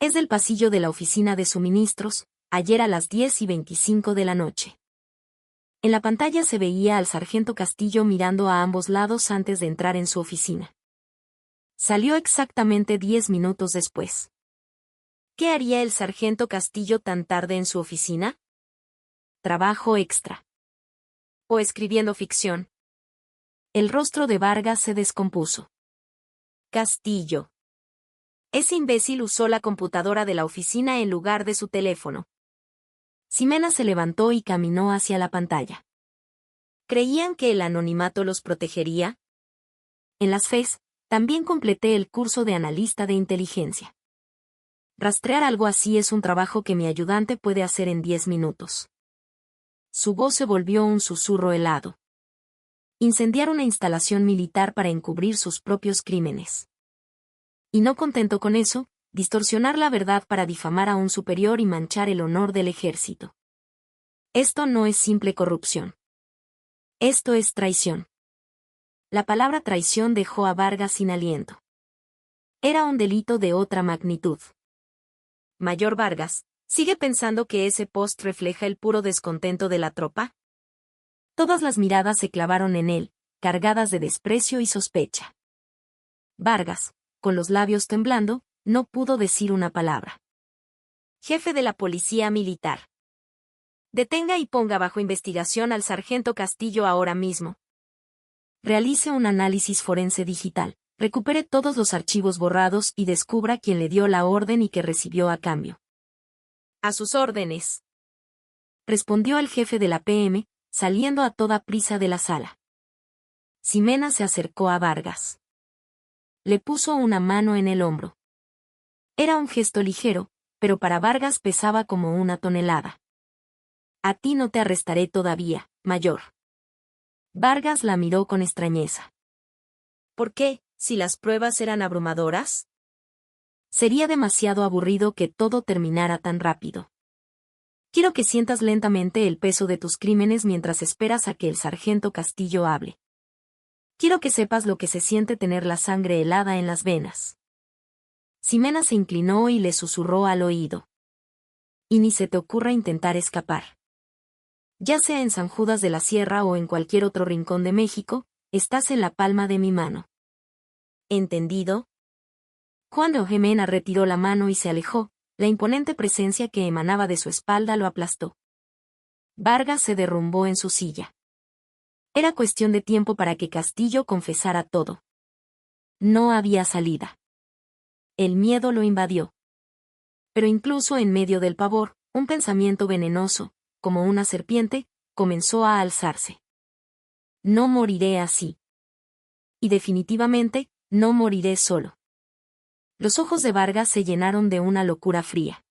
es del pasillo de la oficina de suministros, ayer a las 10:25 de la noche. En la pantalla se veía al sargento Castillo mirando a ambos lados antes de entrar en su oficina. Salió exactamente 10 minutos después. ¿Qué haría el sargento Castillo tan tarde en su oficina? Trabajo extra. ¿O escribiendo ficción? El rostro de Vargas se descompuso. Castillo. Ese imbécil usó la computadora de la oficina en lugar de su teléfono. Ximena se levantó y caminó hacia la pantalla. ¿Creían que el anonimato los protegería? En las FES, también completé el curso de analista de inteligencia. Rastrear algo así es un trabajo que mi ayudante puede hacer en 10 minutos. Su voz se volvió un susurro helado. Incendiar una instalación militar para encubrir sus propios crímenes. Y no contento con eso, distorsionar la verdad para difamar a un superior y manchar el honor del ejército. Esto no es simple corrupción. Esto es traición. La palabra traición dejó a Vargas sin aliento. Era un delito de otra magnitud. Mayor Vargas, ¿sigue pensando que ese post refleja el puro descontento de la tropa? Todas las miradas se clavaron en él, cargadas de desprecio y sospecha. Vargas, con los labios temblando, no pudo decir una palabra. Jefe de la Policía Militar. Detenga y ponga bajo investigación al sargento Castillo ahora mismo. Realice un análisis forense digital, recupere todos los archivos borrados y descubra quién le dio la orden y qué recibió a cambio. A sus órdenes. Respondió el jefe de la PM, saliendo a toda prisa de la sala. Ximena se acercó a Vargas. Le puso una mano en el hombro. Era un gesto ligero, pero para Vargas pesaba como una tonelada. A ti no te arrestaré todavía, mayor. Vargas la miró con extrañeza. ¿Por qué, si las pruebas eran abrumadoras? Sería demasiado aburrido que todo terminara tan rápido. Quiero que sientas lentamente el peso de tus crímenes mientras esperas a que el sargento Castillo hable. Quiero que sepas lo que se siente tener la sangre helada en las venas. Ximena se inclinó y le susurró al oído. Y ni se te ocurra intentar escapar. Ya sea en San Judas de la Sierra o en cualquier otro rincón de México, estás en la palma de mi mano. ¿Entendido? Cuando Ximena retiró la mano y se alejó, la imponente presencia que emanaba de su espalda lo aplastó. Vargas se derrumbó en su silla. Era cuestión de tiempo para que Castillo confesara todo. No había salida. El miedo lo invadió. Pero incluso en medio del pavor, un pensamiento venenoso, como una serpiente, comenzó a alzarse. No moriré así. Y definitivamente, no moriré solo. Los ojos de Vargas se llenaron de una locura fría.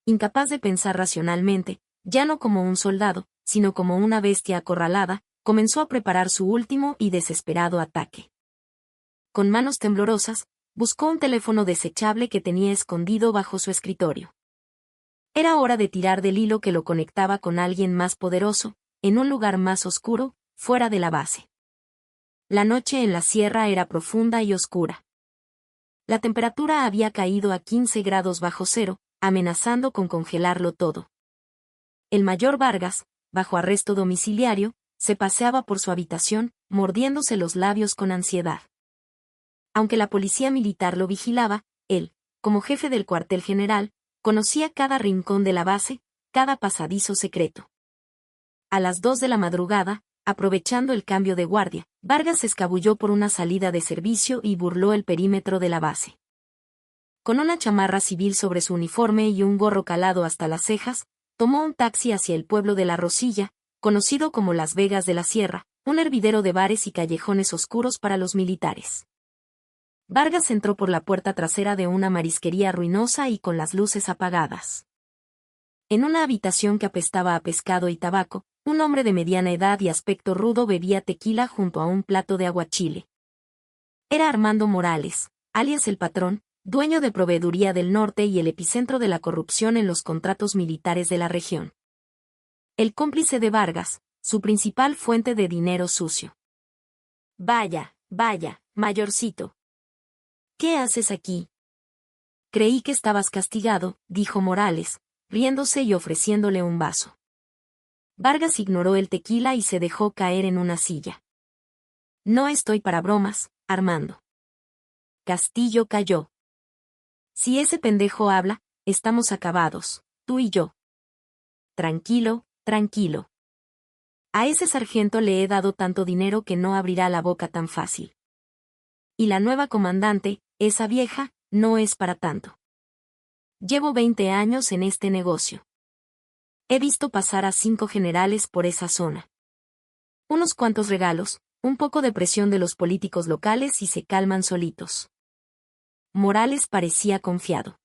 Incapaz de pensar racionalmente, ya no como un soldado, sino como una bestia acorralada, comenzó a preparar su último y desesperado ataque. Con manos temblorosas, buscó un teléfono desechable que tenía escondido bajo su escritorio. Era hora de tirar del hilo que lo conectaba con alguien más poderoso, en un lugar más oscuro, fuera de la base. La noche en la sierra era profunda y oscura. La temperatura había caído a 15 grados bajo cero, amenazando con congelarlo todo. El mayor Vargas, bajo arresto domiciliario, se paseaba por su habitación, mordiéndose los labios con ansiedad. Aunque la policía militar lo vigilaba, él, como jefe del cuartel general, conocía cada rincón de la base, cada pasadizo secreto. A las 2 de la madrugada, aprovechando el cambio de guardia, Vargas se escabulló por una salida de servicio y burló el perímetro de la base. Con una chamarra civil sobre su uniforme y un gorro calado hasta las cejas, tomó un taxi hacia el pueblo de La Rosilla, conocido como Las Vegas de la Sierra, un hervidero de bares y callejones oscuros para los militares. Vargas entró por la puerta trasera de una marisquería ruinosa y con las luces apagadas. En una habitación que apestaba a pescado y tabaco, un hombre de mediana edad y aspecto rudo bebía tequila junto a un plato de aguachile. Era Armando Morales, alias el Patrón, dueño de Proveeduría del Norte y el epicentro de la corrupción en los contratos militares de la región. El cómplice de Vargas, su principal fuente de dinero sucio. Vaya, mayorcito. ¿Qué haces aquí? Creí que estabas castigado, dijo Morales, riéndose y ofreciéndole un vaso. Vargas ignoró el tequila y se dejó caer en una silla. No estoy para bromas, Armando. Castillo calló. Si ese pendejo habla, estamos acabados, tú y yo. Tranquilo, tranquilo. A ese sargento le he dado tanto dinero que no abrirá la boca tan fácil. Y la nueva comandante, esa vieja, no es para tanto. Llevo 20 años en este negocio. He visto pasar a 5 generales por esa zona. Unos cuantos regalos, un poco de presión de los políticos locales y se calman solitos. Morales parecía confiado.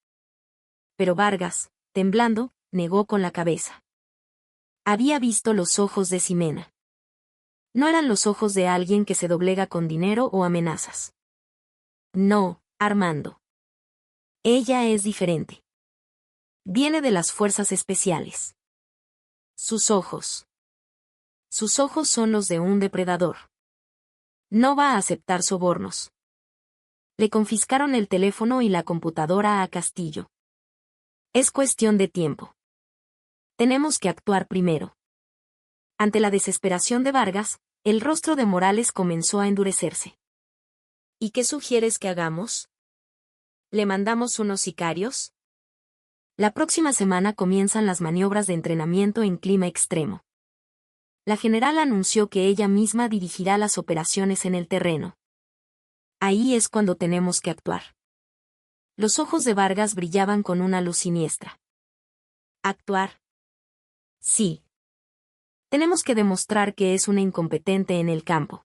Pero Vargas, temblando, negó con la cabeza. Había visto los ojos de Ximena. No eran los ojos de alguien que se doblega con dinero o amenazas. No, Armando. Ella es diferente. Viene de las fuerzas especiales. Sus ojos. Sus ojos son los de un depredador. No va a aceptar sobornos. Le confiscaron el teléfono y la computadora a Castillo. Es cuestión de tiempo. Tenemos que actuar primero. Ante la desesperación de Vargas, el rostro de Morales comenzó a endurecerse. ¿Y qué sugieres que hagamos? ¿Le mandamos unos sicarios? La próxima semana comienzan las maniobras de entrenamiento en clima extremo. La general anunció que ella misma dirigirá las operaciones en el terreno. Ahí es cuando tenemos que actuar. Los ojos de Vargas brillaban con una luz siniestra. ¿Actuar? Sí. Tenemos que demostrar que es una incompetente en el campo.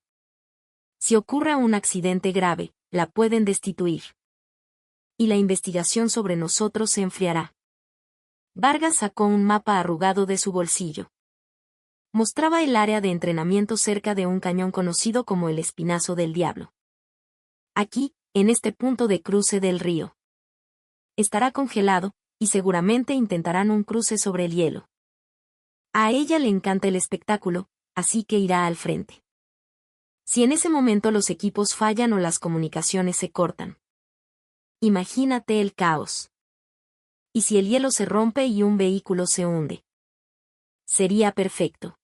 Si ocurre un accidente grave, la pueden destituir. Y la investigación sobre nosotros se enfriará. Vargas sacó un mapa arrugado de su bolsillo. Mostraba el área de entrenamiento cerca de un cañón conocido como el Espinazo del Diablo. Aquí, en este punto de cruce del río. Estará congelado, y seguramente intentarán un cruce sobre el hielo. A ella le encanta el espectáculo, así que irá al frente. Si en ese momento los equipos fallan o las comunicaciones se cortan. Imagínate el caos. ¿Y si el hielo se rompe y un vehículo se hunde? Sería perfecto.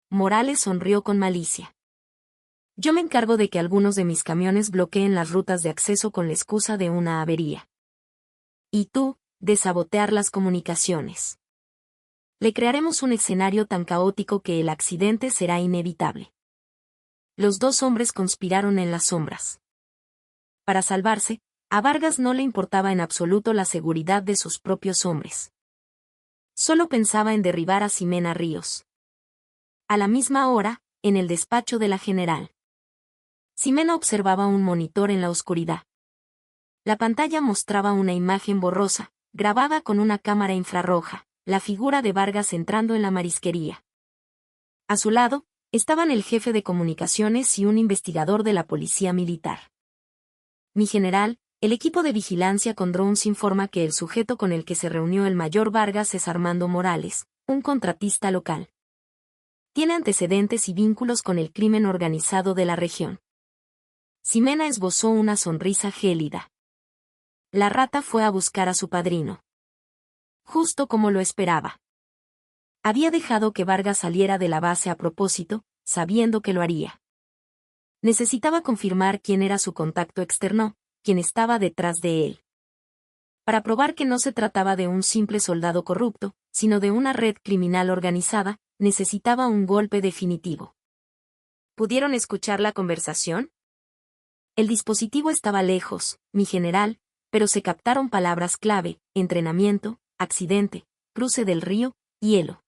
Morales sonrió con malicia. Yo me encargo de que algunos de mis camiones bloqueen las rutas de acceso con la excusa de una avería. Y tú, de sabotear las comunicaciones. Le crearemos un escenario tan caótico que el accidente será inevitable. Los dos hombres conspiraron en las sombras. Para salvarse, a Vargas no le importaba en absoluto la seguridad de sus propios hombres. Solo pensaba en derribar a Ximena Ríos. A la misma hora, en el despacho de la general. Ximena observaba un monitor en la oscuridad. La pantalla mostraba una imagen borrosa, grabada con una cámara infrarroja, la figura de Vargas entrando en la marisquería. A su lado, estaban el jefe de comunicaciones y un investigador de la policía militar. Mi general, el equipo de vigilancia con drones informa que el sujeto con el que se reunió el mayor Vargas es Armando Morales, un contratista local. Tiene antecedentes y vínculos con el crimen organizado de la región. Ximena esbozó una sonrisa gélida. La rata fue a buscar a su padrino. Justo como lo esperaba. Había dejado que Vargas saliera de la base a propósito, sabiendo que lo haría. Necesitaba confirmar quién era su contacto externo, quién estaba detrás de él. Para probar que no se trataba de un simple soldado corrupto, sino de una red criminal organizada, necesitaba un golpe definitivo. ¿Pudieron escuchar la conversación? El dispositivo estaba lejos, mi general, pero se captaron palabras clave: entrenamiento, accidente, cruce del río, hielo.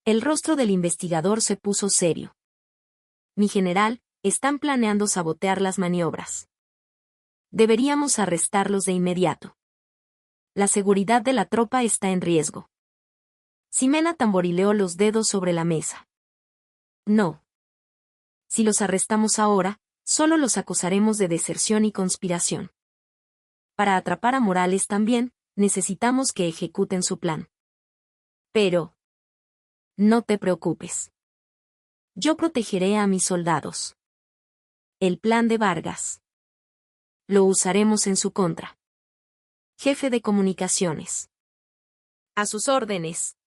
El rostro del investigador se puso serio. Mi general, están planeando sabotear las maniobras. Deberíamos arrestarlos de inmediato. La seguridad de la tropa está en riesgo. Ximena tamborileó los dedos sobre la mesa. No. Si los arrestamos ahora, solo los acusaremos de deserción y conspiración. Para atrapar a Morales también, necesitamos que ejecuten su plan. Pero no te preocupes. Yo protegeré a mis soldados. El plan de Vargas. Lo usaremos en su contra. Jefe de comunicaciones. A sus órdenes.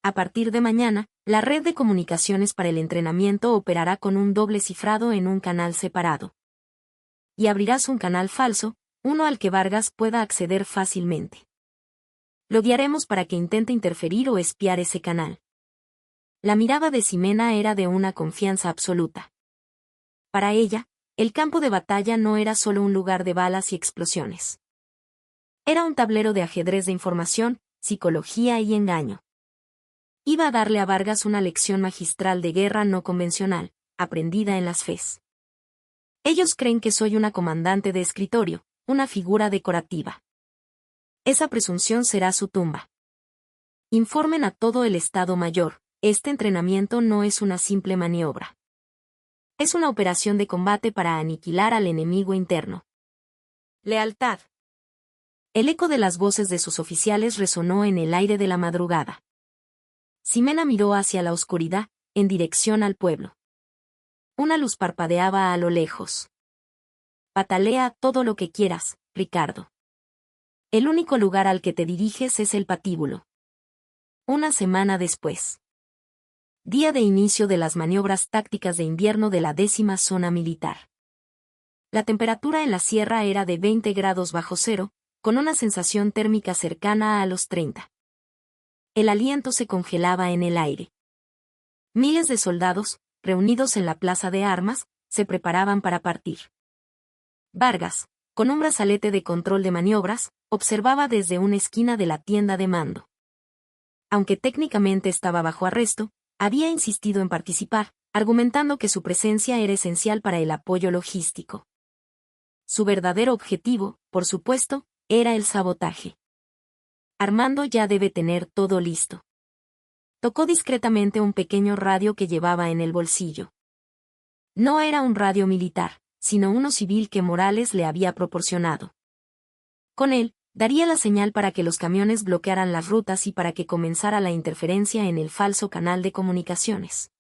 A partir de mañana, la red de comunicaciones para el entrenamiento operará con un doble cifrado en un canal separado. Y abrirás un canal falso, uno al que Vargas pueda acceder fácilmente. Lo guiaremos para que intente interferir o espiar ese canal. La mirada de Ximena era de una confianza absoluta. Para ella, el campo de batalla no era solo un lugar de balas y explosiones. Era un tablero de ajedrez de información, psicología y engaño. Iba a darle a Vargas una lección magistral de guerra no convencional, aprendida en las FES. Ellos creen que soy una comandante de escritorio, una figura decorativa. Esa presunción será su tumba. Informen a todo el Estado Mayor, este entrenamiento no es una simple maniobra. Es una operación de combate para aniquilar al enemigo interno. Lealtad. El eco de las voces de sus oficiales resonó en el aire de la madrugada. Ximena miró hacia la oscuridad, en dirección al pueblo. Una luz parpadeaba a lo lejos. Patalea todo lo que quieras, Ricardo. El único lugar al que te diriges es el patíbulo. Una semana después. Día de inicio de las maniobras tácticas de invierno de la 10ª Zona Militar. La temperatura en la sierra era de 20 grados bajo cero, con una sensación térmica cercana a los 30. El aliento se congelaba en el aire. Miles de soldados, reunidos en la plaza de armas, se preparaban para partir. Vargas, con un brazalete de control de maniobras, observaba desde una esquina de la tienda de mando. Aunque técnicamente estaba bajo arresto, había insistido en participar, argumentando que su presencia era esencial para el apoyo logístico. Su verdadero objetivo, por supuesto, era el sabotaje. Armando ya debe tener todo listo. Tocó discretamente un pequeño radio que llevaba en el bolsillo. No era un radio militar, sino uno civil que Morales le había proporcionado. Con él, daría la señal para que los camiones bloquearan las rutas y para que comenzara la interferencia en el falso canal de comunicaciones.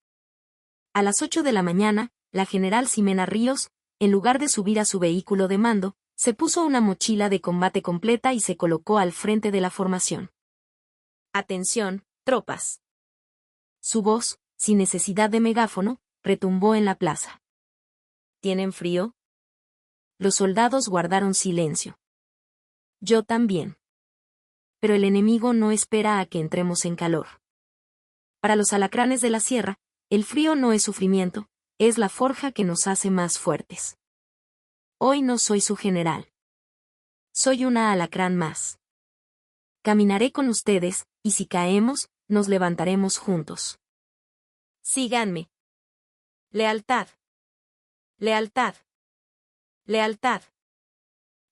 A las 8 de la mañana, la general Ximena Ríos, en lugar de subir a su vehículo de mando, se puso una mochila de combate completa y se colocó al frente de la formación. Atención, tropas. Su voz, sin necesidad de megáfono, retumbó en la plaza. ¿Tienen frío? Los soldados guardaron silencio. Yo también. Pero el enemigo no espera a que entremos en calor. Para los alacranes de la sierra, el frío no es sufrimiento, es la forja que nos hace más fuertes. Hoy no soy su general. Soy una alacrán más. Caminaré con ustedes, y si caemos, nos levantaremos juntos. Síganme. Lealtad. Lealtad. Lealtad.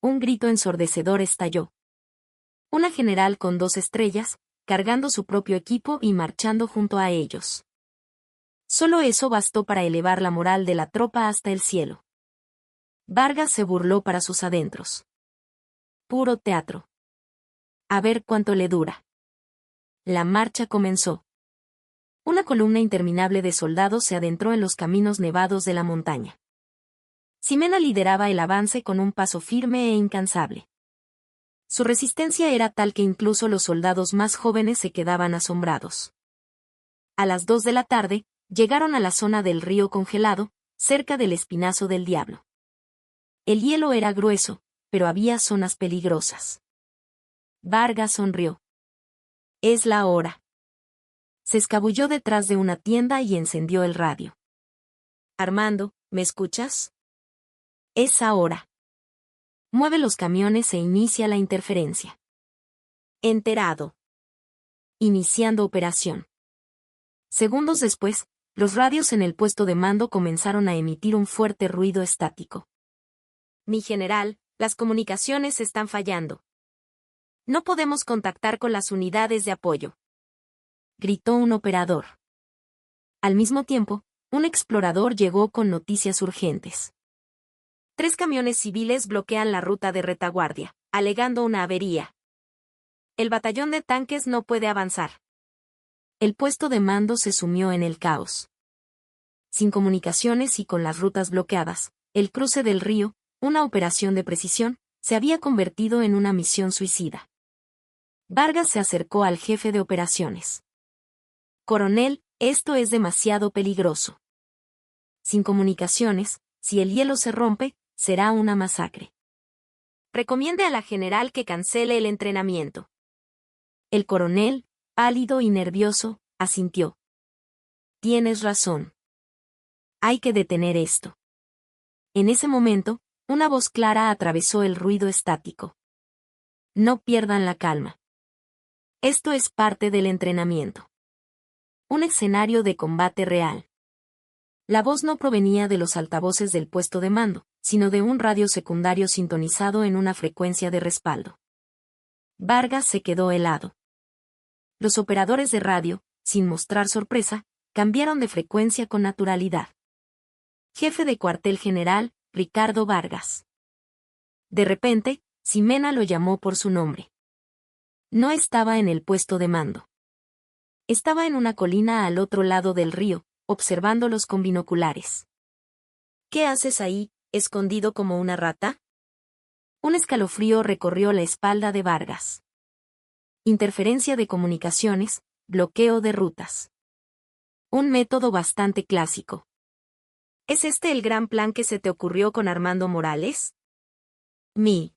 Un grito ensordecedor estalló. Una general con 2 estrellas, cargando su propio equipo y marchando junto a ellos. Solo eso bastó para elevar la moral de la tropa hasta el cielo. Vargas se burló para sus adentros. Puro teatro. A ver cuánto le dura. La marcha comenzó. Una columna interminable de soldados se adentró en los caminos nevados de la montaña. Ximena lideraba el avance con un paso firme e incansable. Su resistencia era tal que incluso los soldados más jóvenes se quedaban asombrados. A las 2 de la tarde, llegaron a la zona del río congelado, cerca del Espinazo del Diablo. El hielo era grueso, pero había zonas peligrosas. Vargas sonrió. Es la hora. Se escabulló detrás de una tienda y encendió el radio. Armando, ¿me escuchas? Es ahora. Mueve los camiones e inicia la interferencia. Enterado. Iniciando operación. Segundos después, los radios en el puesto de mando comenzaron a emitir un fuerte ruido estático. Mi general, las comunicaciones están fallando. No podemos contactar con las unidades de apoyo. Gritó un operador. Al mismo tiempo, un explorador llegó con noticias urgentes. 3 camiones civiles bloquean la ruta de retaguardia, alegando una avería. El batallón de tanques no puede avanzar. El puesto de mando se sumió en el caos. Sin comunicaciones y con las rutas bloqueadas, el cruce del río, una operación de precisión, se había convertido en una misión suicida. Vargas se acercó al jefe de operaciones. Coronel, esto es demasiado peligroso. Sin comunicaciones, si el hielo se rompe, será una masacre. Recomiende a la general que cancele el entrenamiento. El coronel, pálido y nervioso, asintió. Tienes razón. Hay que detener esto. En ese momento, una voz clara atravesó el ruido estático. No pierdan la calma. Esto es parte del entrenamiento. Un escenario de combate real. La voz no provenía de los altavoces del puesto de mando, sino de un radio secundario sintonizado en una frecuencia de respaldo. Vargas se quedó helado. Los operadores de radio, sin mostrar sorpresa, cambiaron de frecuencia con naturalidad. Jefe de cuartel general, Ricardo Vargas. De repente, Ximena lo llamó por su nombre. No estaba en el puesto de mando. Estaba en una colina al otro lado del río, observándolos con binoculares. ¿Qué haces ahí, escondido como una rata? Un escalofrío recorrió la espalda de Vargas. Interferencia de comunicaciones, bloqueo de rutas. Un método bastante clásico. ¿Es este el gran plan que se te ocurrió con Armando Morales? Mi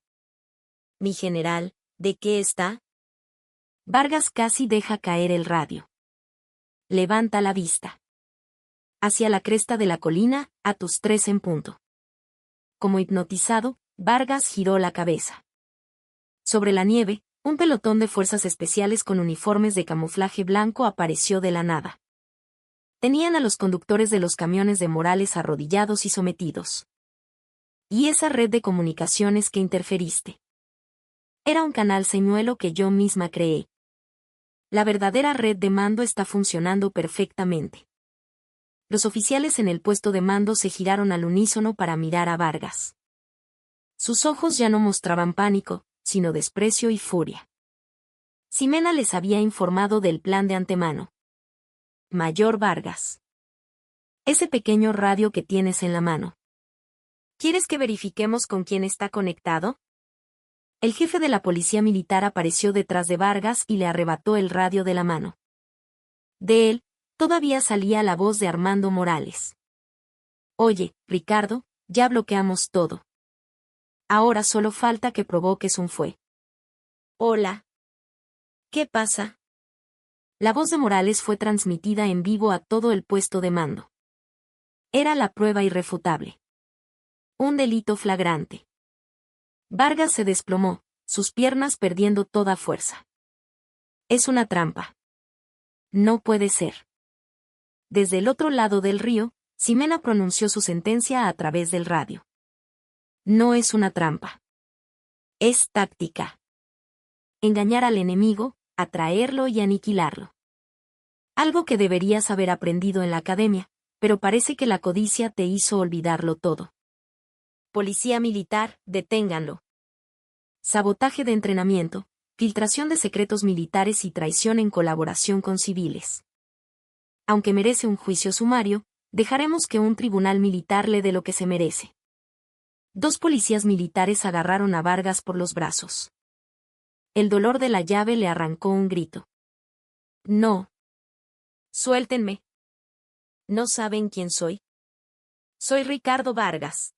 general, ¿de qué está? Vargas casi deja caer el radio. Levanta la vista. Hacia la cresta de la colina, a tus 3 en punto. Como hipnotizado, Vargas giró la cabeza. Sobre la nieve, un pelotón de fuerzas especiales con uniformes de camuflaje blanco apareció de la nada. Tenían a los conductores de los camiones de Morales arrodillados y sometidos. ¿Y esa red de comunicaciones que interferiste? Era un canal señuelo que yo misma creé. La verdadera red de mando está funcionando perfectamente. Los oficiales en el puesto de mando se giraron al unísono para mirar a Vargas. Sus ojos ya no mostraban pánico, sino desprecio y furia. Ximena les había informado del plan de antemano. Mayor Vargas. Ese pequeño radio que tienes en la mano. ¿Quieres que verifiquemos con quién está conectado? El jefe de la policía militar apareció detrás de Vargas y le arrebató el radio de la mano. De él, todavía salía la voz de Armando Morales. Oye, Ricardo, ya bloqueamos todo. Ahora solo falta que provoques un fue. Hola. ¿Qué pasa? La voz de Morales fue transmitida en vivo a todo el puesto de mando. Era la prueba irrefutable. Un delito flagrante. Vargas se desplomó, sus piernas perdiendo toda fuerza. Es una trampa. No puede ser. Desde el otro lado del río, Ximena pronunció su sentencia a través del radio. No es una trampa. Es táctica. Engañar al enemigo, atraerlo y aniquilarlo. Algo que deberías haber aprendido en la academia, pero parece que la codicia te hizo olvidarlo todo. Policía militar, deténganlo. Sabotaje de entrenamiento, filtración de secretos militares y traición en colaboración con civiles. Aunque merece un juicio sumario, dejaremos que un tribunal militar le dé lo que se merece. 2 policías militares agarraron a Vargas por los brazos. El dolor de la llave le arrancó un grito. No. Suéltenme. ¿No saben quién soy? Soy Ricardo Vargas.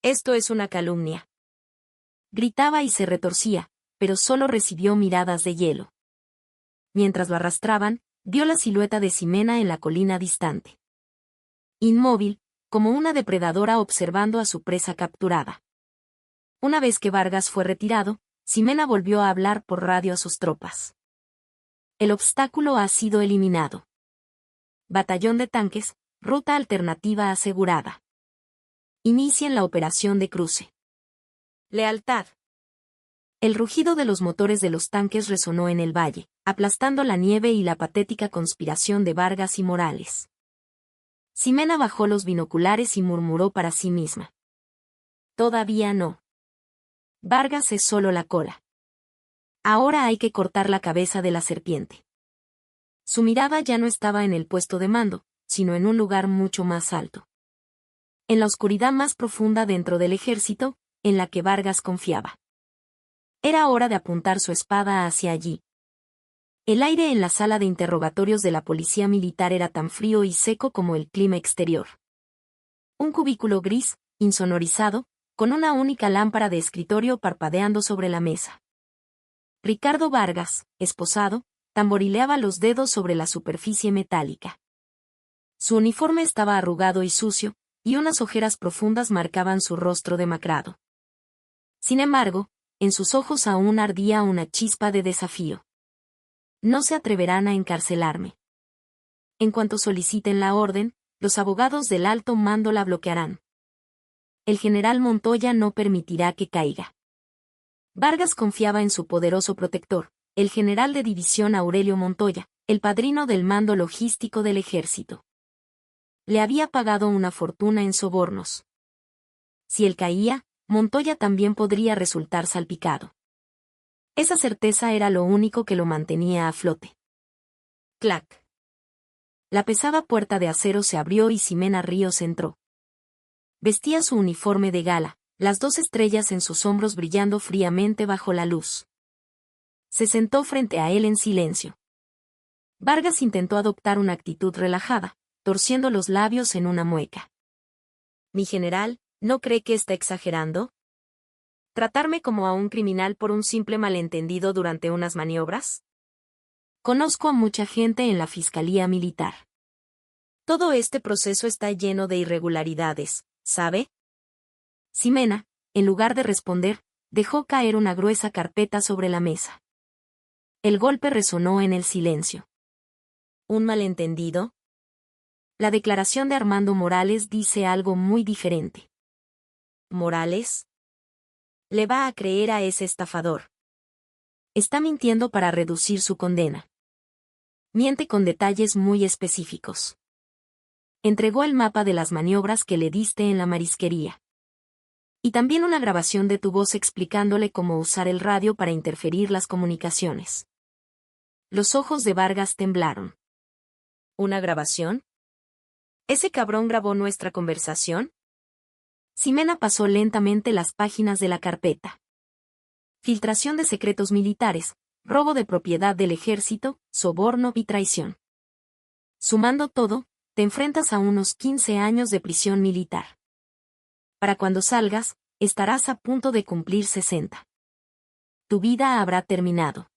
Esto es una calumnia. Gritaba y se retorcía, pero solo recibió miradas de hielo. Mientras lo arrastraban, vio la silueta de Ximena en la colina distante. Inmóvil, como una depredadora observando a su presa capturada. Una vez que Vargas fue retirado, Ximena volvió a hablar por radio a sus tropas. El obstáculo ha sido eliminado. Batallón de tanques, ruta alternativa asegurada. Inician la operación de cruce. Lealtad. El rugido de los motores de los tanques resonó en el valle, aplastando la nieve y la patética conspiración de Vargas y Morales. Ximena bajó los binoculares y murmuró para sí misma. Todavía no. Vargas es solo la cola. Ahora hay que cortar la cabeza de la serpiente. Su mirada ya no estaba en el puesto de mando, sino en un lugar mucho más alto. En la oscuridad más profunda dentro del ejército, en la que Vargas confiaba. Era hora de apuntar su espada hacia allí. El aire en la sala de interrogatorios de la policía militar era tan frío y seco como el clima exterior. Un cubículo gris, insonorizado, con una única lámpara de escritorio parpadeando sobre la mesa. Ricardo Vargas, esposado, tamborileaba los dedos sobre la superficie metálica. Su uniforme estaba arrugado y sucio, y unas ojeras profundas marcaban su rostro demacrado. Sin embargo, en sus ojos aún ardía una chispa de desafío. No se atreverán a encarcelarme. En cuanto soliciten la orden, los abogados del alto mando la bloquearán. El general Montoya no permitirá que caiga. Vargas confiaba en su poderoso protector, el general de división Aurelio Montoya, el padrino del mando logístico del ejército. Le había pagado una fortuna en sobornos. Si él caía, Montoya también podría resultar salpicado. Esa certeza era lo único que lo mantenía a flote. Clac. La pesada puerta de acero se abrió y Ximena Ríos entró. Vestía su uniforme de gala, las 2 estrellas en sus hombros brillando fríamente bajo la luz. Se sentó frente a él en silencio. Vargas intentó adoptar una actitud relajada, torciendo los labios en una mueca. Mi general, ¿no cree que está exagerando? ¿Tratarme como a un criminal por un simple malentendido durante unas maniobras? Conozco a mucha gente en la Fiscalía Militar. Todo este proceso está lleno de irregularidades, ¿sabe? Ximena, en lugar de responder, dejó caer una gruesa carpeta sobre la mesa. El golpe resonó en el silencio. ¿Un malentendido? La declaración de Armando Morales dice algo muy diferente. ¿Morales? ¿Le va a creer a ese estafador? Está mintiendo para reducir su condena. Miente con detalles muy específicos. Entregó el mapa de las maniobras que le diste en la marisquería. Y también una grabación de tu voz explicándole cómo usar el radio para interferir las comunicaciones. Los ojos de Vargas temblaron. ¿Una grabación? ¿Ese cabrón grabó nuestra conversación? Ximena pasó lentamente las páginas de la carpeta. Filtración de secretos militares, robo de propiedad del ejército, soborno y traición. Sumando todo, te enfrentas a unos 15 años de prisión militar. Para cuando salgas, estarás a punto de cumplir 60. Tu vida habrá terminado.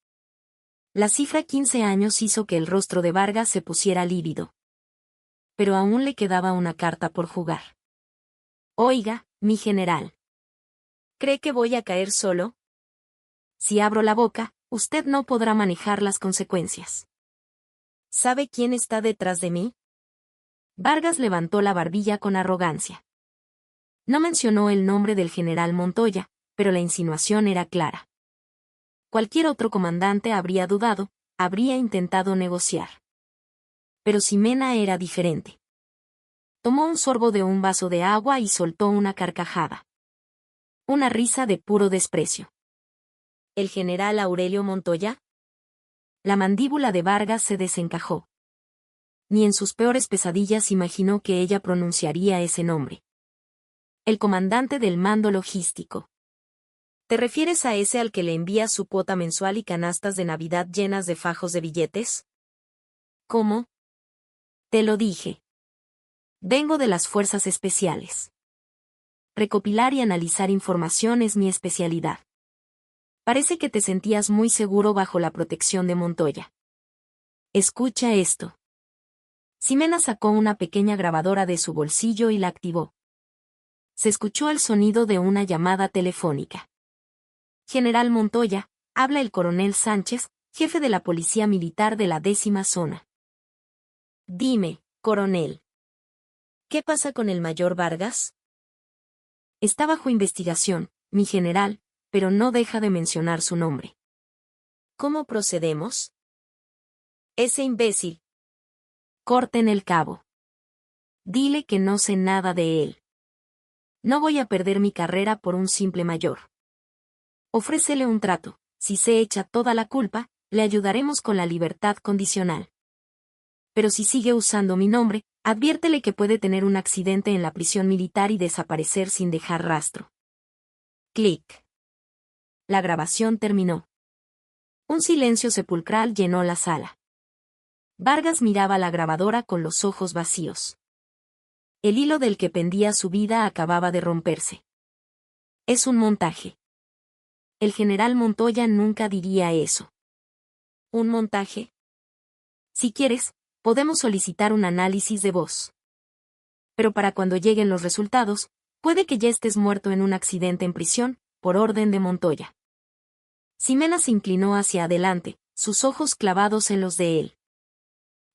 La cifra 15 años hizo que el rostro de Vargas se pusiera lívido. Pero aún le quedaba una carta por jugar. Oiga, mi general. ¿Cree que voy a caer solo? Si abro la boca, usted no podrá manejar las consecuencias. ¿Sabe quién está detrás de mí? Vargas levantó la barbilla con arrogancia. No mencionó el nombre del general Montoya, pero la insinuación era clara. Cualquier otro comandante habría dudado, habría intentado negociar. Pero Ximena era diferente. Tomó un sorbo de un vaso de agua y soltó una carcajada. Una risa de puro desprecio. ¿El general Aurelio Montoya? La mandíbula de Vargas se desencajó. Ni en sus peores pesadillas imaginó que ella pronunciaría ese nombre. El comandante del mando logístico. ¿Te refieres a ese al que le envía su cuota mensual y canastas de Navidad llenas de fajos de billetes? ¿Cómo? Te lo dije. Vengo de las fuerzas especiales. Recopilar y analizar información es mi especialidad. Parece que te sentías muy seguro bajo la protección de Montoya. Escucha esto. Ximena sacó una pequeña grabadora de su bolsillo y la activó. Se escuchó el sonido de una llamada telefónica. General Montoya, habla el coronel Sánchez, jefe de la Policía Militar de la 10ª Zona. Dime, coronel. ¿Qué pasa con el mayor Vargas? Está bajo investigación, mi general, pero no deja de mencionar su nombre. ¿Cómo procedemos? Ese imbécil. Corten el cabo. Dile que no sé nada de él. No voy a perder mi carrera por un simple mayor. Ofrécele un trato, si se echa toda la culpa, le ayudaremos con la libertad condicional. Pero si sigue usando mi nombre, adviértele que puede tener un accidente en la prisión militar y desaparecer sin dejar rastro. Clic. La grabación terminó. Un silencio sepulcral llenó la sala. Vargas miraba la grabadora con los ojos vacíos. El hilo del que pendía su vida acababa de romperse. Es un montaje. El general Montoya nunca diría eso. ¿Un montaje? Si quieres, podemos solicitar un análisis de voz. Pero para cuando lleguen los resultados, puede que ya estés muerto en un accidente en prisión, por orden de Montoya. Ximena se inclinó hacia adelante, sus ojos clavados en los de él.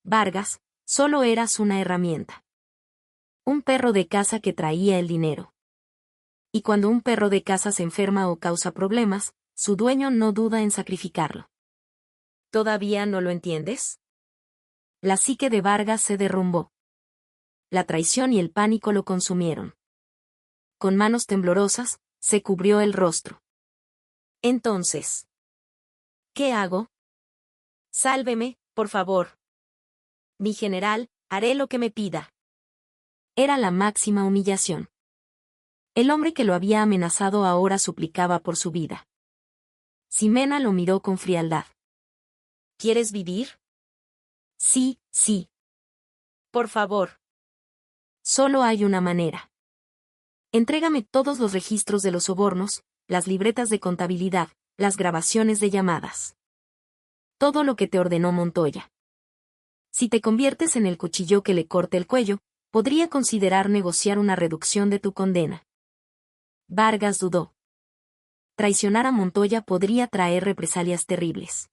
Vargas, solo eras una herramienta. Un perro de caza que traía el dinero. Y cuando un perro de caza se enferma o causa problemas, su dueño no duda en sacrificarlo. ¿Todavía no lo entiendes? La psique de Vargas se derrumbó. La traición y el pánico lo consumieron. Con manos temblorosas, se cubrió el rostro. Entonces, ¿qué hago? Sálveme, por favor. Mi general, haré lo que me pida. Era la máxima humillación. El hombre que lo había amenazado ahora suplicaba por su vida. Ximena lo miró con frialdad. ¿Quieres vivir? Sí, sí. Por favor. Solo hay una manera. Entrégame todos los registros de los sobornos, las libretas de contabilidad, las grabaciones de llamadas. Todo lo que te ordenó Montoya. Si te conviertes en el cuchillo que le corte el cuello, podría considerar negociar una reducción de tu condena. Vargas dudó. Traicionar a Montoya podría traer represalias terribles.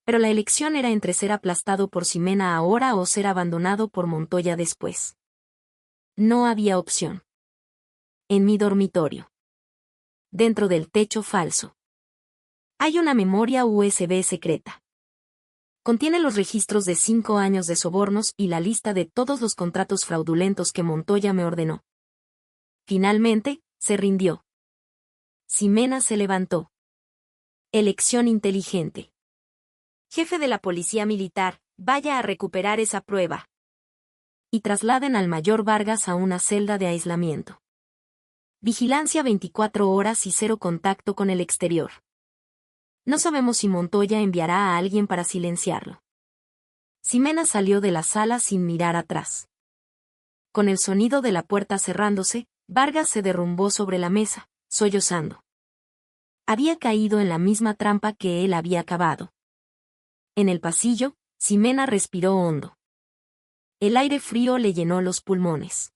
Pero la elección era entre ser aplastado por Ximena ahora o ser abandonado por Montoya después. No había opción. En mi dormitorio. Dentro del techo falso. Hay una memoria USB secreta. Contiene los registros de 5 años de sobornos y la lista de todos los contratos fraudulentos que Montoya me ordenó. Finalmente, se rindió. Ximena se levantó. Elección inteligente. Jefe de la policía militar, vaya a recuperar esa prueba. Y trasladen al mayor Vargas a una celda de aislamiento. Vigilancia 24 horas y 0 contacto con el exterior. No sabemos si Montoya enviará a alguien para silenciarlo. Ximena salió de la sala sin mirar atrás. Con el sonido de la puerta cerrándose, Vargas se derrumbó sobre la mesa, sollozando. Había caído en la misma trampa que él había cavado. En el pasillo, Ximena respiró hondo. El aire frío le llenó los pulmones.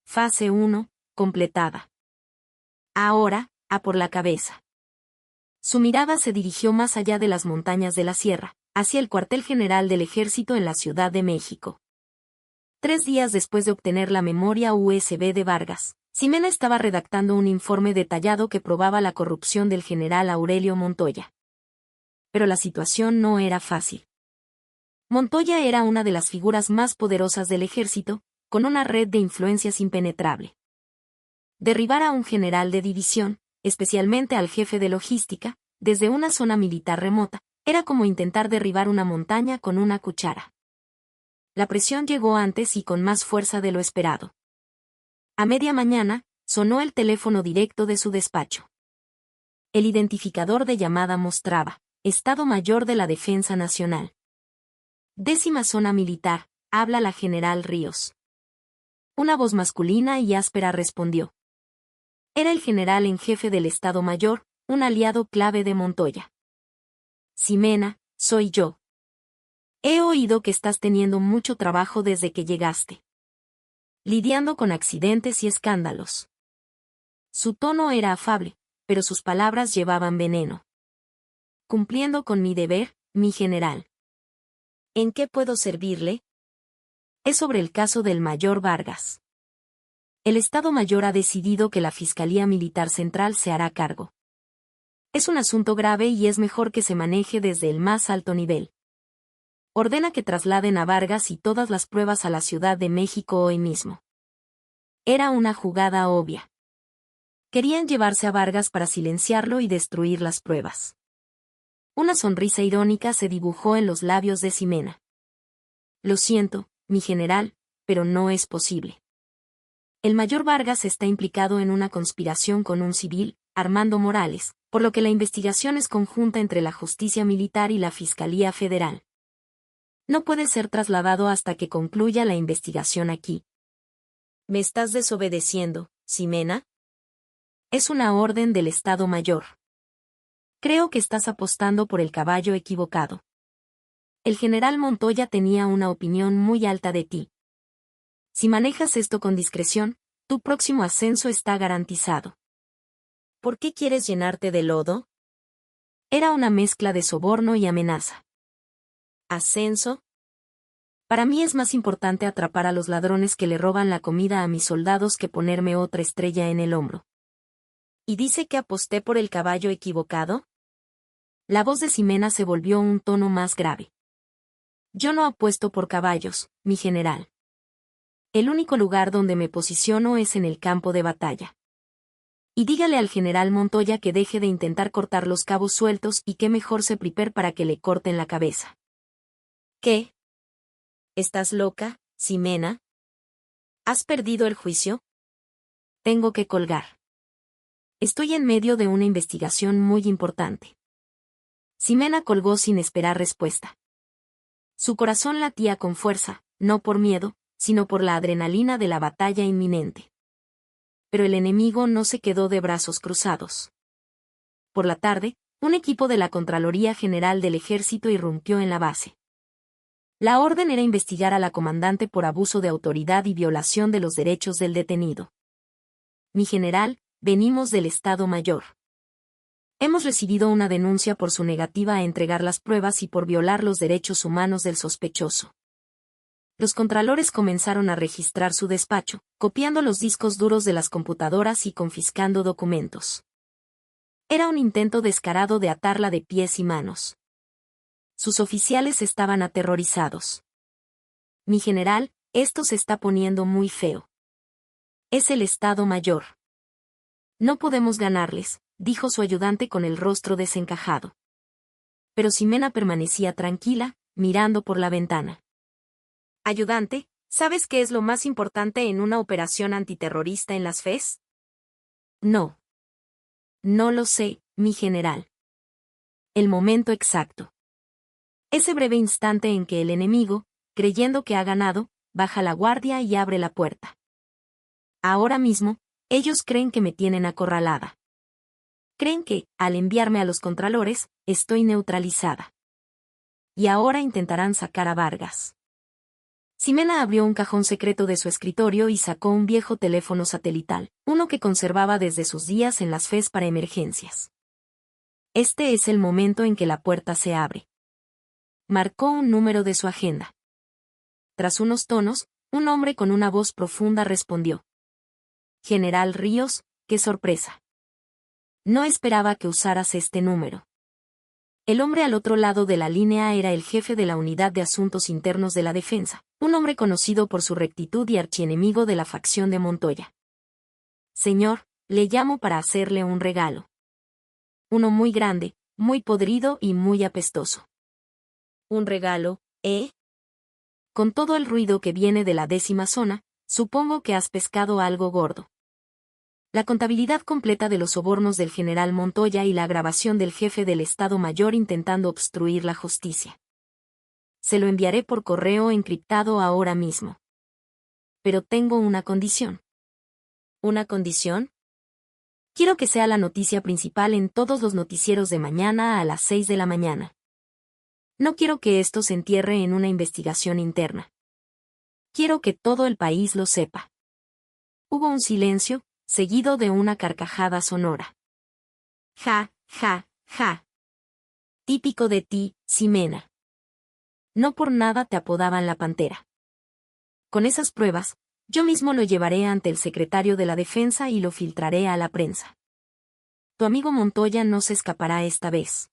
Fase 1, completada. Ahora, a por la cabeza. Su mirada se dirigió más allá de las montañas de la sierra, hacia el cuartel general del ejército en la Ciudad de México. 3 días después de obtener la memoria USB de Vargas, Ximena estaba redactando un informe detallado que probaba la corrupción del general Aurelio Montoya. Pero la situación no era fácil. Montoya era una de las figuras más poderosas del ejército, con una red de influencias impenetrable. Derribar a un general de división, especialmente al jefe de logística, desde una zona militar remota, era como intentar derribar una montaña con una cuchara. La presión llegó antes y con más fuerza de lo esperado. A media mañana, sonó el teléfono directo de su despacho. El identificador de llamada mostraba, Estado Mayor de la Defensa Nacional. 10ª Zona Militar, habla la general Ríos. Una voz masculina y áspera respondió. Era el general en jefe del Estado Mayor, un aliado clave de Montoya. Ximena, soy yo. He oído que estás teniendo mucho trabajo desde que llegaste. Lidiando con accidentes y escándalos. Su tono era afable, pero sus palabras llevaban veneno. Cumpliendo con mi deber, mi general. ¿En qué puedo servirle? Es sobre el caso del mayor Vargas. El Estado Mayor ha decidido que la Fiscalía Militar Central se hará cargo. Es un asunto grave y es mejor que se maneje desde el más alto nivel. Ordena que trasladen a Vargas y todas las pruebas a la Ciudad de México hoy mismo. Era una jugada obvia. Querían llevarse a Vargas para silenciarlo y destruir las pruebas. Una sonrisa irónica se dibujó en los labios de Ximena. Lo siento, mi general, pero no es posible. El mayor Vargas está implicado en una conspiración con un civil, Armando Morales, por lo que la investigación es conjunta entre la Justicia Militar y la Fiscalía Federal. No puede ser trasladado hasta que concluya la investigación aquí. ¿Me estás desobedeciendo, Ximena? Es una orden del Estado Mayor. Creo que estás apostando por el caballo equivocado. El general Montoya tenía una opinión muy alta de ti. Si manejas esto con discreción, tu próximo ascenso está garantizado. ¿Por qué quieres llenarte de lodo? Era una mezcla de soborno y amenaza. ¿Ascenso? Para mí es más importante atrapar a los ladrones que le roban la comida a mis soldados que ponerme otra estrella en el hombro. ¿Y dice que aposté por el caballo equivocado? La voz de Ximena se volvió un tono más grave. Yo no apuesto por caballos, mi general. El único lugar donde me posiciono es en el campo de batalla. Y dígale al general Montoya que deje de intentar cortar los cabos sueltos y que mejor se prepare para que le corten la cabeza. ¿Qué? ¿Estás loca, Ximena? ¿Has perdido el juicio? Tengo que colgar. Estoy en medio de una investigación muy importante. Ximena colgó sin esperar respuesta. Su corazón latía con fuerza, no por miedo, sino por la adrenalina de la batalla inminente. Pero el enemigo no se quedó de brazos cruzados. Por la tarde, un equipo de la Contraloría General del Ejército irrumpió en la base. La orden era investigar a la comandante por abuso de autoridad y violación de los derechos del detenido. Mi general, venimos del Estado Mayor. Hemos recibido una denuncia por su negativa a entregar las pruebas y por violar los derechos humanos del sospechoso. Los contralores comenzaron a registrar su despacho, copiando los discos duros de las computadoras y confiscando documentos. Era un intento descarado de atarla de pies y manos. Sus oficiales estaban aterrorizados. Mi general, esto se está poniendo muy feo. Es el Estado Mayor. No podemos ganarles, dijo su ayudante con el rostro desencajado. Pero Ximena permanecía tranquila, mirando por la ventana. Ayudante, ¿sabes qué es lo más importante en una operación antiterrorista en las FES? No. No lo sé, mi general. El momento exacto. Ese breve instante en que el enemigo, creyendo que ha ganado, baja la guardia y abre la puerta. Ahora mismo, ellos creen que me tienen acorralada. Creen que, al enviarme a los contralores, estoy neutralizada. Y ahora intentarán sacar a Vargas. Ximena abrió un cajón secreto de su escritorio y sacó un viejo teléfono satelital, uno que conservaba desde sus días en las FES para emergencias. Este es el momento en que la puerta se abre. Marcó un número de su agenda. Tras unos tonos, un hombre con una voz profunda respondió. General Ríos, qué sorpresa. No esperaba que usaras este número. El hombre al otro lado de la línea era el jefe de la Unidad de Asuntos Internos de la Defensa, un hombre conocido por su rectitud y archienemigo de la facción de Montoya. Señor, le llamo para hacerle un regalo. Uno muy grande, muy podrido y muy apestoso. ¿Un regalo, eh? Con todo el ruido que viene de la 10ª zona, supongo que has pescado algo gordo. La contabilidad completa de los sobornos del general Montoya y la grabación del jefe del Estado Mayor intentando obstruir la justicia. Se lo enviaré por correo encriptado ahora mismo. Pero tengo una condición. ¿Una condición? Quiero que sea la noticia principal en todos los noticieros de mañana a las 6 de la mañana. No quiero que esto se entierre en una investigación interna. Quiero que todo el país lo sepa. Hubo un silencio, seguido de una carcajada sonora. Ja, ja, ja. Típico de ti, Ximena. No por nada te apodaban la Pantera. Con esas pruebas, yo mismo lo llevaré ante el secretario de la Defensa y lo filtraré a la prensa. Tu amigo Montoya no se escapará esta vez.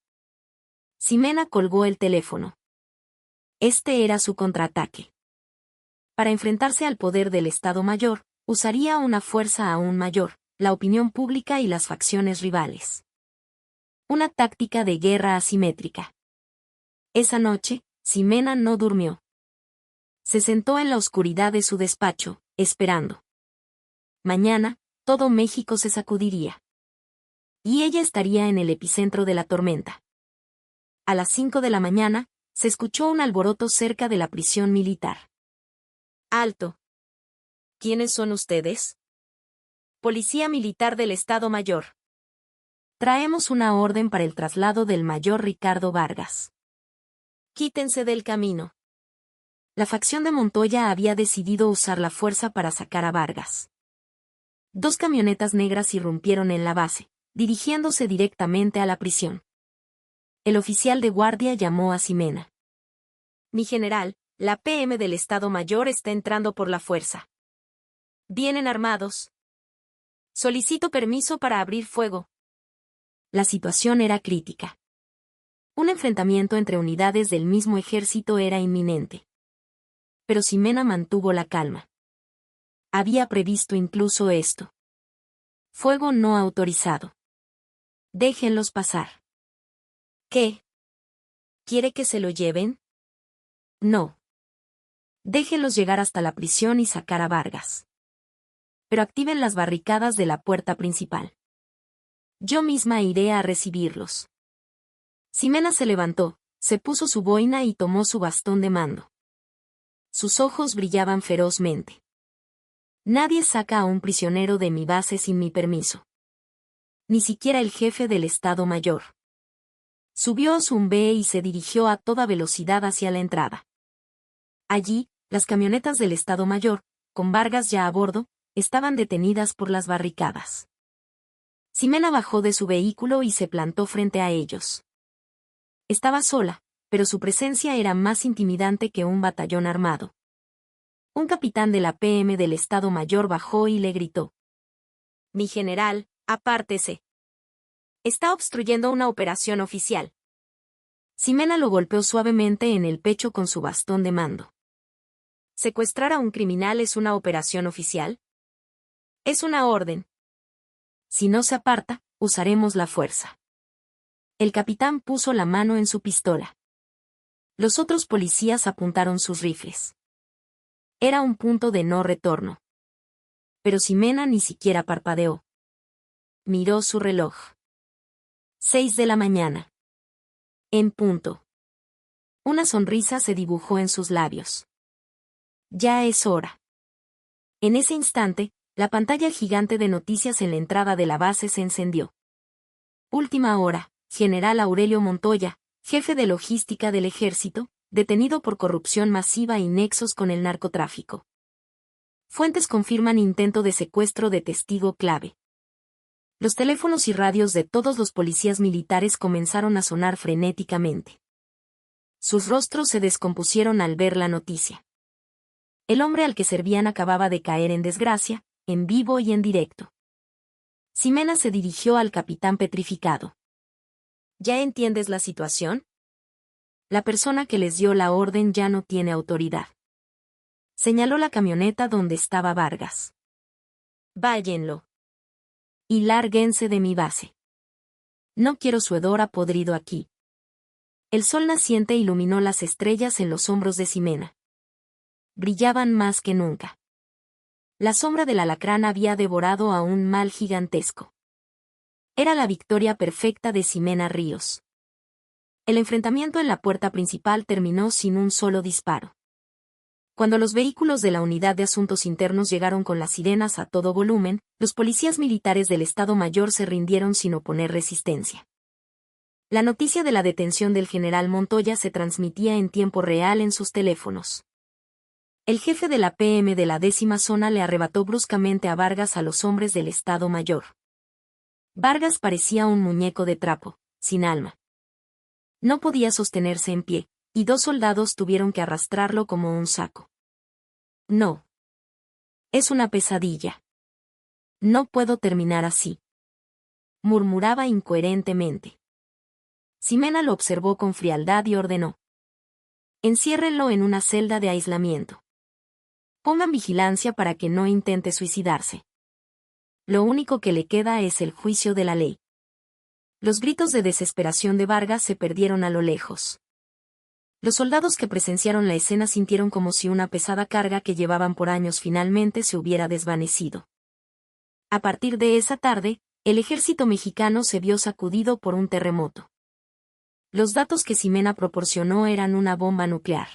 Ximena colgó el teléfono. Este era su contraataque. Para enfrentarse al poder del Estado Mayor, usaría una fuerza aún mayor, la opinión pública y las facciones rivales. Una táctica de guerra asimétrica. Esa noche, Ximena no durmió. Se sentó en la oscuridad de su despacho, esperando. Mañana, todo México se sacudiría. Y ella estaría en el epicentro de la tormenta. A las 5 de la mañana, se escuchó un alboroto cerca de la prisión militar. Alto. ¿Quiénes son ustedes? Policía Militar del Estado Mayor. Traemos una orden para el traslado del mayor Ricardo Vargas. Quítense del camino. La facción de Montoya había decidido usar la fuerza para sacar a Vargas. 2 camionetas negras irrumpieron en la base, dirigiéndose directamente a la prisión. El oficial de guardia llamó a Ximena. Mi general, la PM del Estado Mayor está entrando por la fuerza. Vienen armados. Solicito permiso para abrir fuego. La situación era crítica. Un enfrentamiento entre unidades del mismo ejército era inminente. Pero Ximena mantuvo la calma. Había previsto incluso esto. Fuego no autorizado. Déjenlos pasar. ¿Qué? ¿Quiere que se lo lleven? No. Déjenlos llegar hasta la prisión y sacar a Vargas. pero activen las barricadas de la puerta principal. Yo misma iré a recibirlos. Ximena se levantó, se puso su boina y tomó su bastón de mando. Sus ojos brillaban ferozmente. Nadie saca a un prisionero de mi base sin mi permiso. Ni siquiera el jefe del Estado Mayor. Subió a su B y se dirigió a toda velocidad hacia la entrada. Allí, las camionetas del Estado Mayor, con Vargas ya a bordo, estaban detenidas por las barricadas. Ximena bajó de su vehículo y se plantó frente a ellos. Estaba sola, pero su presencia era más intimidante que un batallón armado. Un capitán de la PM del Estado Mayor bajó y le gritó: «Mi general, apártese. Está obstruyendo una operación oficial». Ximena lo golpeó suavemente en el pecho con su bastón de mando. ¿Secuestrar a un criminal es una operación oficial? Es una orden. Si no se aparta, usaremos la fuerza. El capitán puso la mano en su pistola. Los otros policías apuntaron sus rifles. Era un punto de no retorno. Pero Ximena ni siquiera parpadeó. Miró su reloj. 6 de la mañana. En punto. Una sonrisa se dibujó en sus labios. Ya es hora. En ese instante, la pantalla gigante de noticias en la entrada de la base se encendió. Última hora, General Aurelio Montoya, jefe de logística del ejército, detenido por corrupción masiva y nexos con el narcotráfico. Fuentes confirman intento de secuestro de testigo clave. Los teléfonos y radios de todos los policías militares comenzaron a sonar frenéticamente. Sus rostros se descompusieron al ver la noticia. El hombre al que servían acababa de caer en desgracia, en vivo y en directo. Ximena se dirigió al capitán petrificado. ¿Ya entiendes la situación? La persona que les dio la orden ya no tiene autoridad. Señaló la camioneta donde estaba Vargas. Váyanlo. Y lárguense de mi base. No quiero su hedor podrido aquí. El sol naciente iluminó las estrellas en los hombros de Ximena. Brillaban más que nunca. La sombra del alacrán había devorado a un mal gigantesco. Era la victoria perfecta de Ximena Ríos. El enfrentamiento en la puerta principal terminó sin un solo disparo. Cuando los vehículos de la Unidad de Asuntos Internos llegaron con las sirenas a todo volumen, los policías militares del Estado Mayor se rindieron sin oponer resistencia. La noticia de la detención del general Montoya se transmitía en tiempo real en sus teléfonos. El jefe de la PM de la 10ª zona le arrebató bruscamente a Vargas a los hombres del Estado Mayor. Vargas parecía un muñeco de trapo, sin alma. No podía sostenerse en pie, y 2 soldados tuvieron que arrastrarlo como un saco. No. Es una pesadilla. No puedo terminar así. Murmuraba incoherentemente. Ximena lo observó con frialdad y ordenó: enciérrenlo en una celda de aislamiento. Pongan vigilancia para que no intente suicidarse. Lo único que le queda es el juicio de la ley. Los gritos de desesperación de Vargas se perdieron a lo lejos. Los soldados que presenciaron la escena sintieron como si una pesada carga que llevaban por años finalmente se hubiera desvanecido. A partir de esa tarde, el ejército mexicano se vio sacudido por un terremoto. Los datos que Ximena proporcionó eran una bomba nuclear.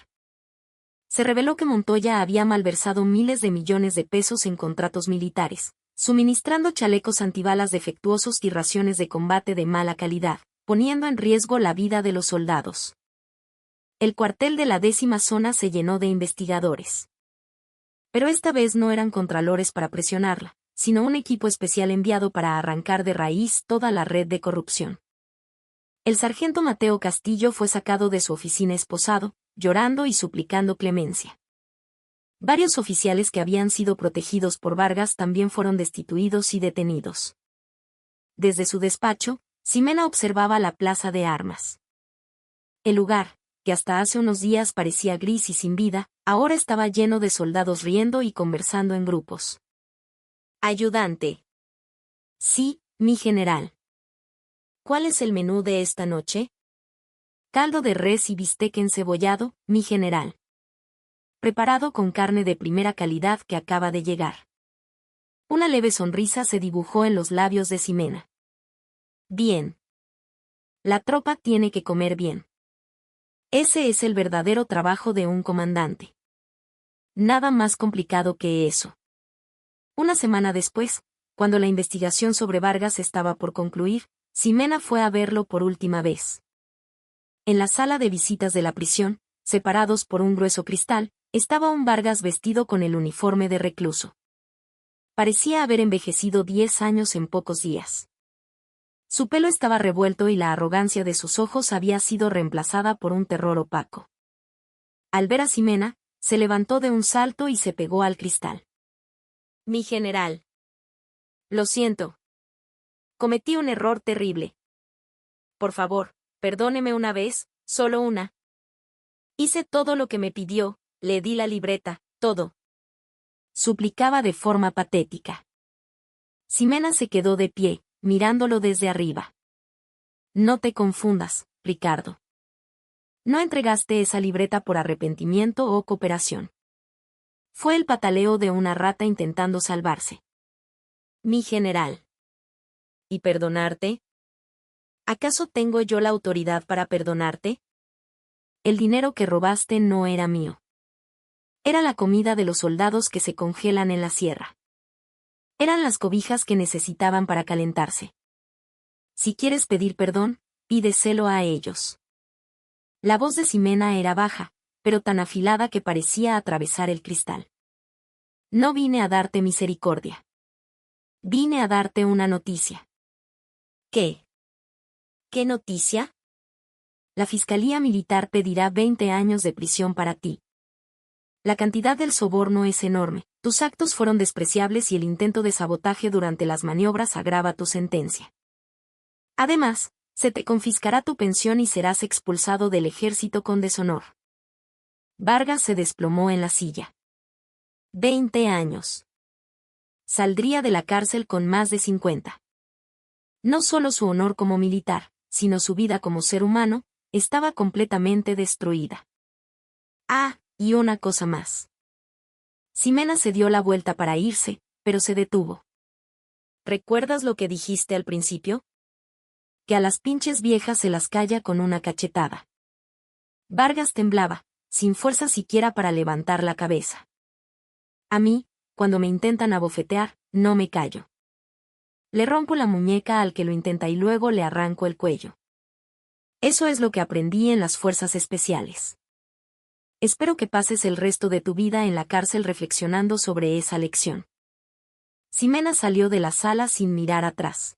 Se reveló que Montoya había malversado miles de millones de pesos en contratos militares, suministrando chalecos antibalas defectuosos y raciones de combate de mala calidad, poniendo en riesgo la vida de los soldados. El cuartel de la 10ª zona se llenó de investigadores. Pero esta vez no eran contralores para presionarla, sino un equipo especial enviado para arrancar de raíz toda la red de corrupción. El sargento Mateo Castillo fue sacado de su oficina esposado, llorando y suplicando clemencia. Varios oficiales que habían sido protegidos por Vargas también fueron destituidos y detenidos. Desde su despacho, Ximena observaba la plaza de armas. El lugar, que hasta hace unos días parecía gris y sin vida, ahora estaba lleno de soldados riendo y conversando en grupos. Ayudante. Sí, mi general. ¿Cuál es el menú de esta noche? Caldo de res y bistec encebollado, mi general. Preparado con carne de primera calidad que acaba de llegar. Una leve sonrisa se dibujó en los labios de Ximena. Bien. La tropa tiene que comer bien. Ese es el verdadero trabajo de un comandante. Nada más complicado que eso. Una semana después, cuando la investigación sobre Vargas estaba por concluir, Ximena fue a verlo por última vez. En la sala de visitas de la prisión, separados por un grueso cristal, estaba un Vargas vestido con el uniforme de recluso. Parecía haber envejecido 10 años en pocos días. Su pelo estaba revuelto y la arrogancia de sus ojos había sido reemplazada por un terror opaco. Al ver a Ximena, se levantó de un salto y se pegó al cristal. Mi general. Lo siento. Cometí un error terrible. Por favor, perdóneme una vez, solo una. Hice todo lo que me pidió, le di la libreta, todo. Suplicaba de forma patética. Ximena se quedó de pie, mirándolo desde arriba. No te confundas, Ricardo. No entregaste esa libreta por arrepentimiento o cooperación. Fue el pataleo de una rata intentando salvarse. Mi general. ¿Y perdonarte? ¿Acaso tengo yo la autoridad para perdonarte? El dinero que robaste no era mío. Era la comida de los soldados que se congelan en la sierra. Eran las cobijas que necesitaban para calentarse. Si quieres pedir perdón, pídeselo a ellos. La voz de Ximena era baja, pero tan afilada que parecía atravesar el cristal. No vine a darte misericordia. Vine a darte una noticia. ¿Qué? ¿Qué noticia? La Fiscalía Militar pedirá 20 años de prisión para ti. La cantidad del soborno es enorme, tus actos fueron despreciables y el intento de sabotaje durante las maniobras agrava tu sentencia. Además, se te confiscará tu pensión y serás expulsado del ejército con deshonor. Vargas se desplomó en la silla. 20 años. Saldría de la cárcel con más de 50. No solo su honor como militar, sino su vida como ser humano, estaba completamente destruida. Ah, y una cosa más. Ximena se dio la vuelta para irse, pero se detuvo. ¿Recuerdas lo que dijiste al principio? Que a las pinches viejas se las calla con una cachetada. Vargas temblaba, sin fuerza siquiera para levantar la cabeza. A mí, cuando me intentan abofetear, no me callo. Le rompo la muñeca al que lo intenta y luego le arranco el cuello. Eso es lo que aprendí en las fuerzas especiales. Espero que pases el resto de tu vida en la cárcel reflexionando sobre esa lección. Ximena salió de la sala sin mirar atrás.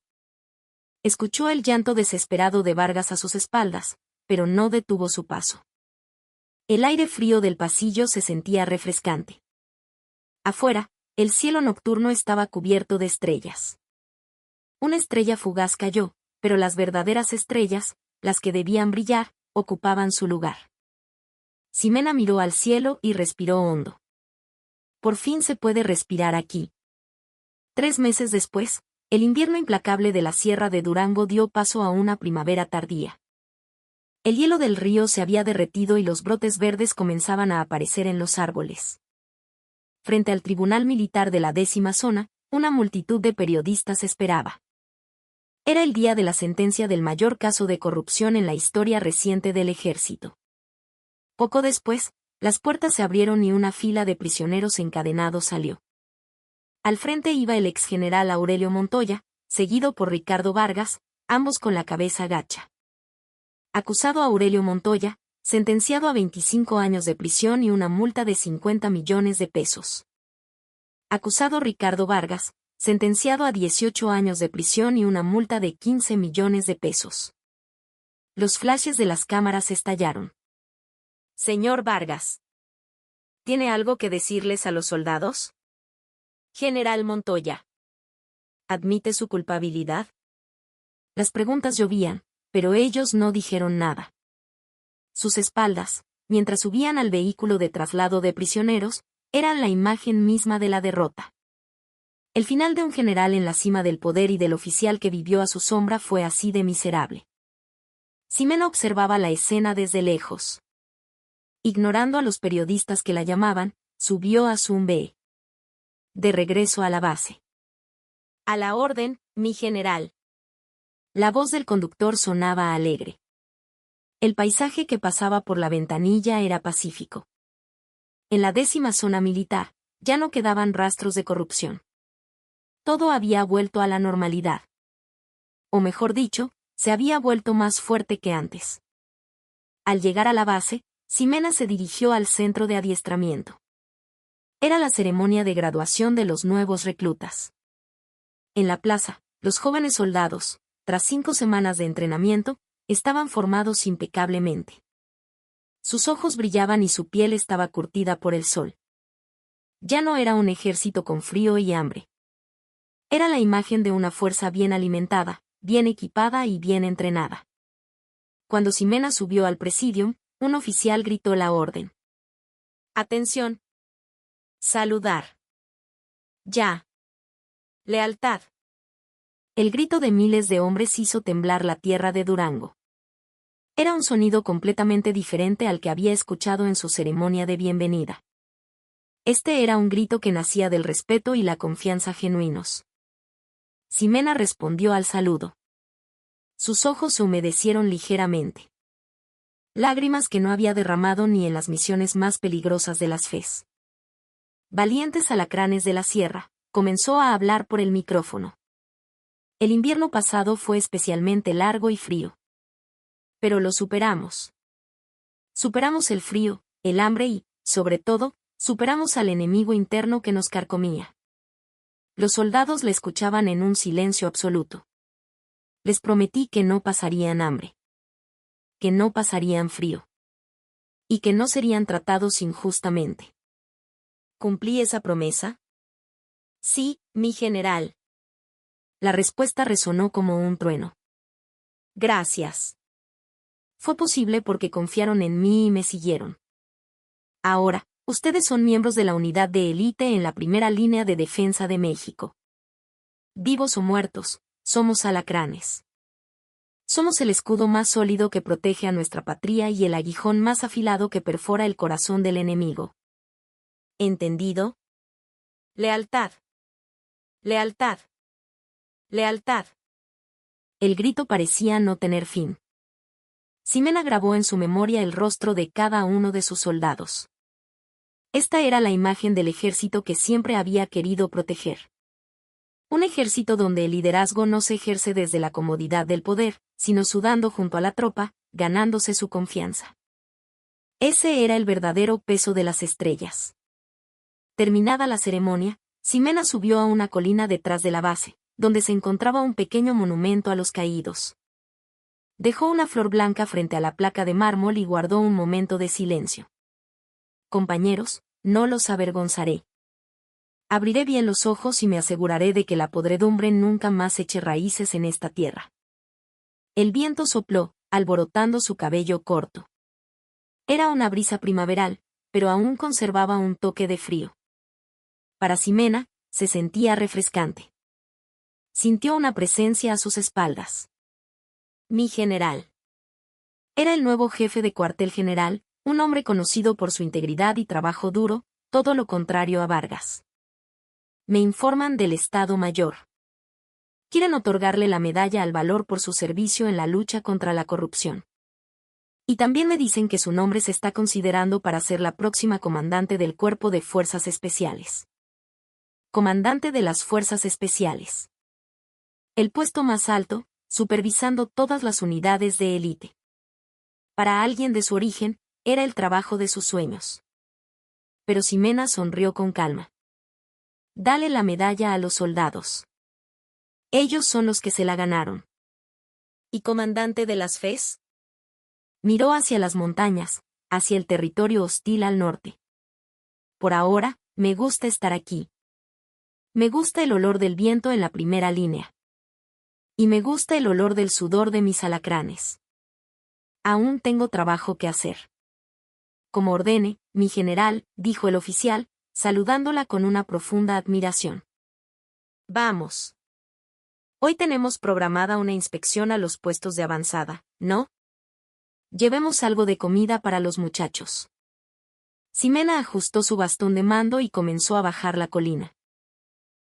Escuchó el llanto desesperado de Vargas a sus espaldas, pero no detuvo su paso. El aire frío del pasillo se sentía refrescante. Afuera, el cielo nocturno estaba cubierto de estrellas. Una estrella fugaz cayó, pero las verdaderas estrellas, las que debían brillar, ocupaban su lugar. Ximena miró al cielo y respiró hondo. Por fin se puede respirar aquí. 3 meses después, el invierno implacable de la Sierra de Durango dio paso a una primavera tardía. El hielo del río se había derretido y los brotes verdes comenzaban a aparecer en los árboles. Frente al tribunal militar de la 10ª zona, una multitud de periodistas esperaba. Era el día de la sentencia del mayor caso de corrupción en la historia reciente del ejército. Poco después, las puertas se abrieron y una fila de prisioneros encadenados salió. Al frente iba el exgeneral Aurelio Montoya, seguido por Ricardo Vargas, ambos con la cabeza gacha. Acusado Aurelio Montoya, sentenciado a 25 años de prisión y una multa de 50 millones de pesos. Acusado Ricardo Vargas, sentenciado a 18 años de prisión y una multa de 15 millones de pesos. Los flashes de las cámaras estallaron. Señor Vargas. ¿Tiene algo que decirles a los soldados? General Montoya. ¿Admite su culpabilidad? Las preguntas llovían, pero ellos no dijeron nada. Sus espaldas, mientras subían al vehículo de traslado de prisioneros, eran la imagen misma de la derrota. El final de un general en la cima del poder y del oficial que vivió a su sombra fue así de miserable. Ximena observaba la escena desde lejos. Ignorando a los periodistas que la llamaban, subió a su B. De regreso a la base. A la orden, mi general. La voz del conductor sonaba alegre. El paisaje que pasaba por la ventanilla era pacífico. En la 10ª zona militar, ya no quedaban rastros de corrupción. Todo había vuelto a la normalidad. O mejor dicho, se había vuelto más fuerte que antes. Al llegar a la base, Ximena se dirigió al centro de adiestramiento. Era la ceremonia de graduación de los nuevos reclutas. En la plaza, los jóvenes soldados, tras 5 semanas de entrenamiento, estaban formados impecablemente. Sus ojos brillaban y su piel estaba curtida por el sol. Ya no era un ejército con frío y hambre. Era la imagen de una fuerza bien alimentada, bien equipada y bien entrenada. Cuando Ximena subió al presidium, un oficial gritó la orden. Atención. Saludar. Ya. Lealtad. El grito de miles de hombres hizo temblar la tierra de Durango. Era un sonido completamente diferente al que había escuchado en su ceremonia de bienvenida. Este era un grito que nacía del respeto y la confianza genuinos. Ximena respondió al saludo. Sus ojos se humedecieron ligeramente. Lágrimas que no había derramado ni en las misiones más peligrosas de las FES. Valientes alacranes de la sierra, comenzó a hablar por el micrófono. El invierno pasado fue especialmente largo y frío. Pero lo superamos. Superamos el frío, el hambre y, sobre todo, superamos al enemigo interno que nos carcomía. Los soldados le escuchaban en un silencio absoluto. Les prometí que no pasarían hambre. Que no pasarían frío. Y que no serían tratados injustamente. ¿Cumplí esa promesa? Sí, mi general. La respuesta resonó como un trueno. Gracias. Fue posible porque confiaron en mí y me siguieron. Ahora, ustedes son miembros de la unidad de élite en la primera línea de defensa de México. Vivos o muertos, somos alacranes. Somos el escudo más sólido que protege a nuestra patria y el aguijón más afilado que perfora el corazón del enemigo. ¿Entendido? Lealtad. Lealtad. Lealtad. El grito parecía no tener fin. Ximena grabó en su memoria el rostro de cada uno de sus soldados. Esta era la imagen del ejército que siempre había querido proteger. Un ejército donde el liderazgo no se ejerce desde la comodidad del poder, sino sudando junto a la tropa, ganándose su confianza. Ese era el verdadero peso de las estrellas. Terminada la ceremonia, Ximena subió a una colina detrás de la base, donde se encontraba un pequeño monumento a los caídos. Dejó una flor blanca frente a la placa de mármol y guardó un momento de silencio. Compañeros, no los avergonzaré. Abriré bien los ojos y me aseguraré de que la podredumbre nunca más eche raíces en esta tierra. El viento sopló, alborotando su cabello corto. Era una brisa primaveral, pero aún conservaba un toque de frío. Para Ximena, se sentía refrescante. Sintió una presencia a sus espaldas. Mi general. Era el nuevo jefe de cuartel general, un hombre conocido por su integridad y trabajo duro, todo lo contrario a Vargas. Me informan del Estado Mayor. Quieren otorgarle la medalla al valor por su servicio en la lucha contra la corrupción. Y también me dicen que su nombre se está considerando para ser la próxima comandante del Cuerpo de Fuerzas Especiales. Comandante de las Fuerzas Especiales. El puesto más alto, supervisando todas las unidades de élite. Para alguien de su origen, era el trabajo de sus sueños. Pero Ximena sonrió con calma. Dale la medalla a los soldados. Ellos son los que se la ganaron. ¿Y comandante de las FES? Miró hacia las montañas, hacia el territorio hostil al norte. Por ahora, me gusta estar aquí. Me gusta el olor del viento en la primera línea. Y me gusta el olor del sudor de mis alacranes. Aún tengo trabajo que hacer. Como ordene, mi general, dijo el oficial, saludándola con una profunda admiración. Vamos. Hoy tenemos programada una inspección a los puestos de avanzada, ¿no? Llevemos algo de comida para los muchachos. Ximena ajustó su bastón de mando y comenzó a bajar la colina.